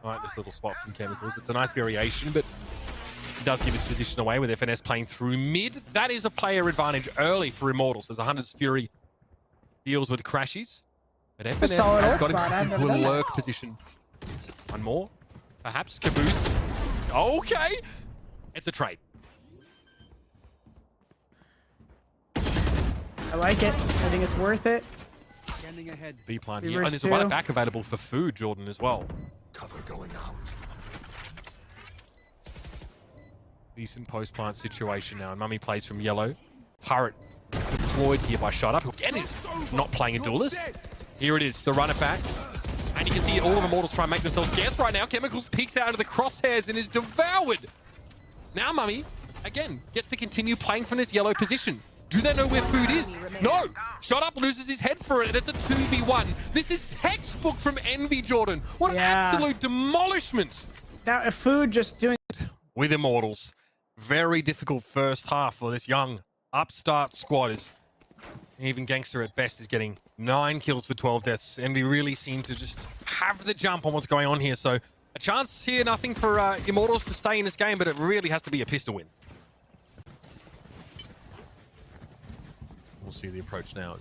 All right, this little spot from Chemicals. It's a nice variation, but it does give his position away with FNS playing through mid. That is a player advantage early for Immortals as 100's Fury deals with Crashies. But FNS has got himself into a lurk position. One more, perhaps Caboose. Okay. It's a trade. I like it. I think it's worth it. Standing ahead. B plant here. And there's a run back available for food, Jordan, as well. Cover going out. Decent post plant situation now. And Mummy plays from yellow. Turret deployed here by Shut Up, who again is not playing a duelist. Here it is, the runner back. And you can see all of the Immortals try and make themselves scarce right now. Chemicals peeks out into the crosshairs and is devoured. Now Mummy, again, gets to continue playing from this yellow position. Do they know where food is? No! Shot Up loses his head for it, and it's a 2v1. This is textbook from Envy, Jordan. What an absolute demolishment. Now, if food just doing... With Immortals. Very difficult first half for this young upstart squad. Even Gangster at best is getting 9 kills for 12 deaths. Envy really seem to just have the jump on what's going on here, so... A chance here, nothing for Immortals to stay in this game, but it really has to be a pistol win. We'll see the approach now.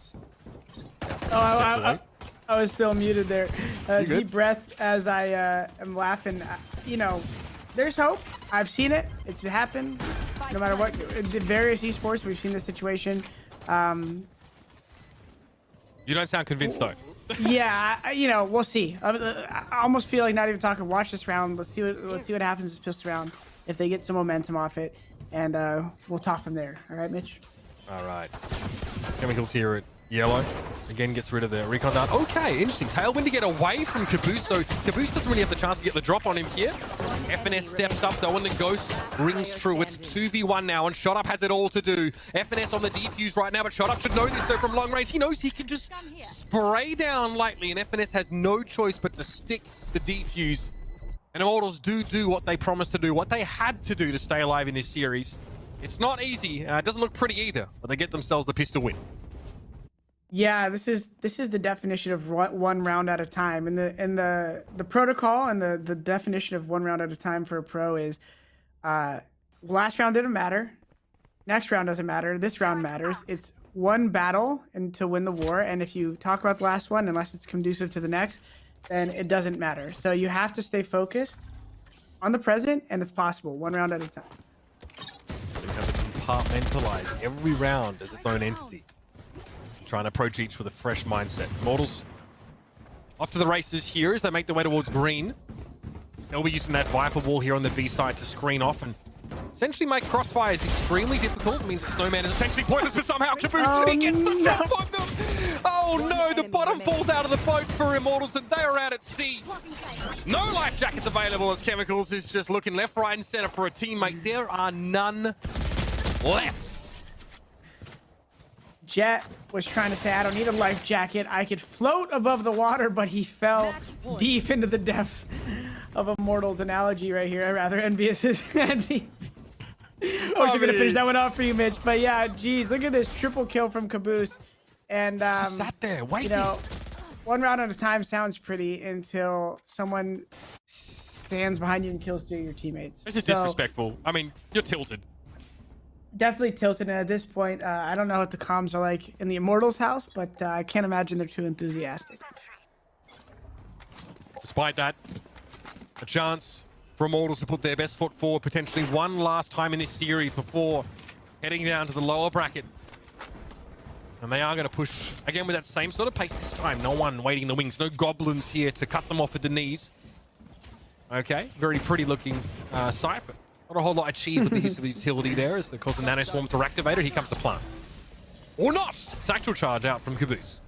I was still muted there. Deep breath as I am laughing. There's hope. I've seen it. It's happened. No matter what. In various esports, we've seen this situation. You don't sound convinced, though. Yeah, we'll see. I almost feel like not even talking. Watch this round. Let's see what happens this pistol round. If they get some momentum off it, and we'll talk from there. All right, Mitch. All right. Chemicals here at yellow. Again, gets rid of the recon dart. Okay, interesting. Tailwind to get away from Caboose, so Caboose doesn't really have the chance to get the drop on him here. FNS steps up though, and the Ghost rings true. It's 2v1 now, and Shotup has it all to do. FNS on the defuse right now, but Shotup should know this, so from long range, he knows he can just spray down lightly, and FNS has no choice but to stick the defuse. And Immortals do what they promised to do, what they had to do to stay alive in this series. It's not easy. It doesn't look pretty either, but they get themselves the pistol win. Yeah, this is the definition of one round at a time, and the protocol and the definition of one round at a time for a pro is, last round didn't matter, next round doesn't matter, this round matters. It's one battle and to win the war, and if you talk about the last one, unless it's conducive to the next, then it doesn't matter. So you have to stay focused on the present, and it's possible, one round at a time. You have to compartmentalize every round as its own entity. Trying to approach each with a fresh mindset. Immortals off to the races here as they make their way towards green. They'll be using that Viper wall here on the B side to screen off and essentially make crossfires extremely difficult. It means that Snowman is essentially pointless, but somehow Caboose, he gets the drop on them! Oh no, the bottom falls out of the boat for Immortals and they are out at sea. No life jackets available as Chemicals is just looking left, right and center for a teammate. There are none left. Jet was trying to say, I don't need a life jacket. I could float above the water, but he fell deep into the depths of Immortals analogy right here. I rather envious is envy. I wish I could have finished that one off for you, Mitch. But yeah, geez, look at this triple kill from Caboose. And just sat there waiting. You know, one round at a time sounds pretty until someone stands behind you and kills three of your teammates. It's just disrespectful. I mean, you're tilted. Definitely tilted, and at this point, I don't know what the comms are like in the Immortals house, but I can't imagine they're too enthusiastic. Despite that, a chance for Immortals to put their best foot forward potentially one last time in this series before heading down to the lower bracket. And they are going to push again with that same sort of pace this time. No one waiting in the wings, no goblins here to cut them off at the knees. Okay, very pretty looking sight, but not a whole lot achieved with the use of the utility there as they cause the nanoswarm to reactivate it. Here comes the plant. Or not! Satchel charge out from Caboose.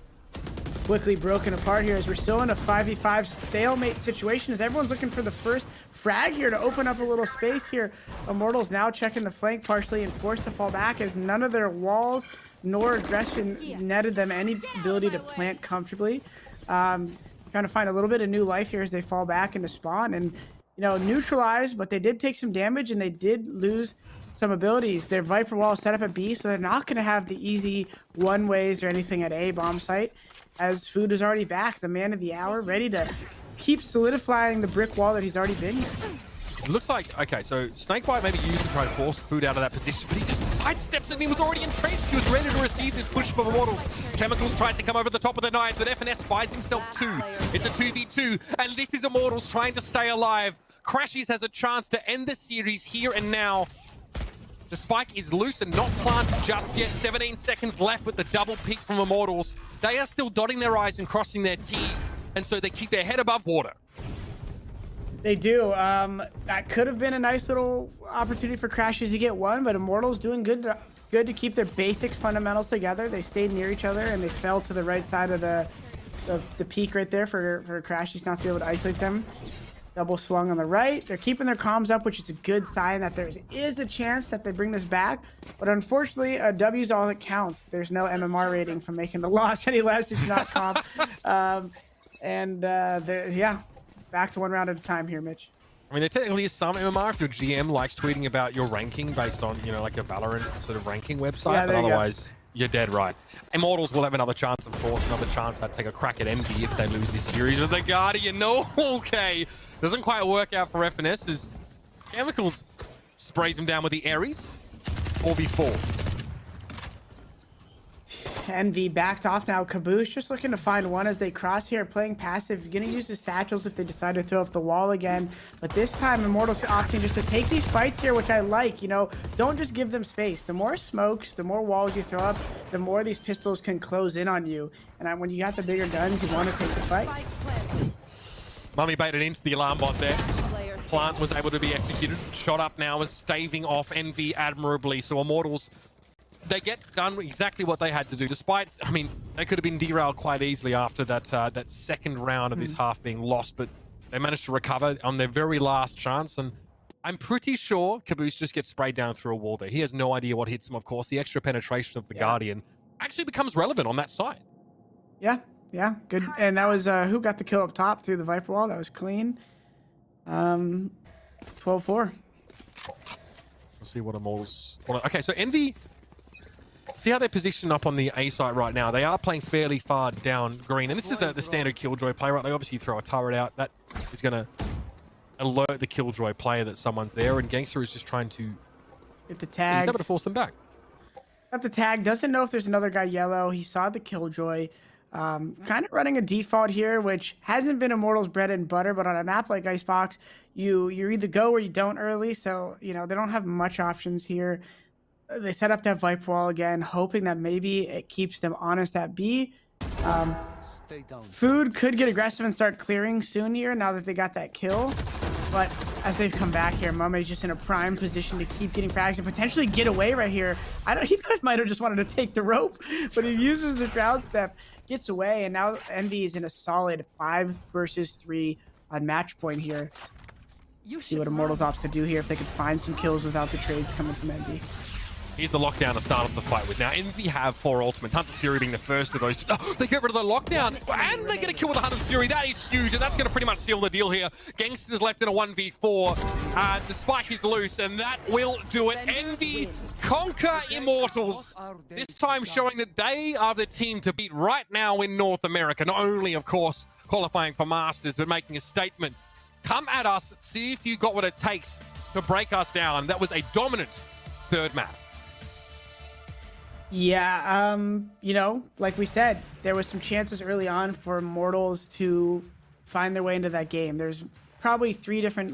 Quickly broken apart here as we're still in a 5v5 stalemate situation as everyone's looking for the first frag here to open up a little space here. Immortals now checking the flank partially and forced to fall back as none of their walls nor aggression netted them any ability to plant comfortably. Trying to find a little bit of new life here as they fall back into spawn and, you know, neutralized, but they did take some damage and they did lose some abilities. Their Viper wall is set up at B, so they're not going to have the easy one-ways or anything at A bomb site, as Food is already back, the man of the hour, ready to keep solidifying the brick wall that he's already been here. It looks like, okay, so Snakebite maybe used to try to force Food out of that position, but he just sidesteps and he was already entrenched. He was ready to receive this push from Immortals. Chemicals tries to come over the top of the nines, but FNS finds himself two. It's a 2v2, and this is Immortals trying to stay alive. Crashies has a chance to end the series here and now. The spike is loose and not planted just yet. 17 seconds left with the double peak from Immortals. They are still dotting their I's and crossing their T's, and so they keep their head above water. They do. That could have been a nice little opportunity for Crashies to get one, but Immortals doing good to keep their basic fundamentals together. They stayed near each other and they fell to the right side of the peak right there for Crashies not to be able to isolate them. Double swung on the right. They're keeping their comms up, which is a good sign that there is a chance that they bring this back. But unfortunately, a W is all that counts. There's no MMR rating from making the loss any less. It's not comp. Yeah, back to one round at a time here, Mitch. I mean, there technically is some MMR if your GM likes tweeting about your ranking based on, you know, like a Valorant sort of ranking website, yeah, but otherwise, you're dead right. Immortals will have another chance, of course, another chance to take a crack at Envy if they lose this series with the Guardian. No, okay. Doesn't quite work out for FNS as Chemicals sprays him down with the Ares. 4v4. Envy backed off now. Caboose just looking to find one as they cross here, playing passive. Gonna use the satchels if they decide to throw up the wall again. But this time, Immortals opting just to take these fights here, which I like. You know, don't just give them space. The more smokes, the more walls you throw up, the more these pistols can close in on you. And when you got the bigger guns, you want to take the fight. Mummy baited into the alarm bot there. Plant was able to be executed. Shot up now is staving off Envy admirably. So Immortals they get done exactly what they had to do, despite, I mean, they could have been derailed quite easily after that that second round of this half being lost, but they managed to recover on their very last chance. And I'm pretty sure Caboose just gets sprayed down through a wall there. He has no idea what hits him, of course. The extra penetration of the Guardian actually becomes relevant on that side. Yeah, good. And that was who got the kill up top through the Viper wall. That was clean. 12-4. We'll see what Immortals... Okay, so Envy... See how they're positioned up on the A site right now. They are playing fairly far down green. And this is the standard Killjoy play, right? They obviously throw a turret out. That is going to alert the Killjoy player that someone's there. And Gangster is just trying to... Get the tag. He's able to force them back. Got the tag. Doesn't know if there's another guy yellow. He saw the Killjoy. Kind of running a default here, which hasn't been Immortals' bread and butter, but on a map like Icebox, you either go or you don't early. So, you know, they don't have much options here. They set up that Viper wall again, hoping that maybe it keeps them honest at B. Stay down. Food could get aggressive and start clearing soon here now that they got that kill. But as they've come back here, Mummy's just in a prime position to keep getting frags and potentially get away right here. He might have just wanted to take the rope, but he uses the crowd step, gets away, and now Envy is in a solid 5 versus 3 on match point here. See what Immortals opts to do here if they can find some kills without the trades coming from Envy. Here's the lockdown to start off the fight with. Now, Envy have 4 ultimates. Hunter's Fury being the first of those. Oh, they get rid of the lockdown, and they get a kill with the Hunter's Fury. That is huge, and that's going to pretty much seal the deal here. Gangster's left in a 1v4. The spike is loose, and that will do it. Envy conquer Immortals. This time showing that they are the team to beat right now in North America. Not only, of course, qualifying for Masters, but making a statement. Come at us, see if you got what it takes to break us down. That was a dominant third map. Yeah, you know, like we said, there was some chances early on for Immortals to find their way into that game. There's probably 3 different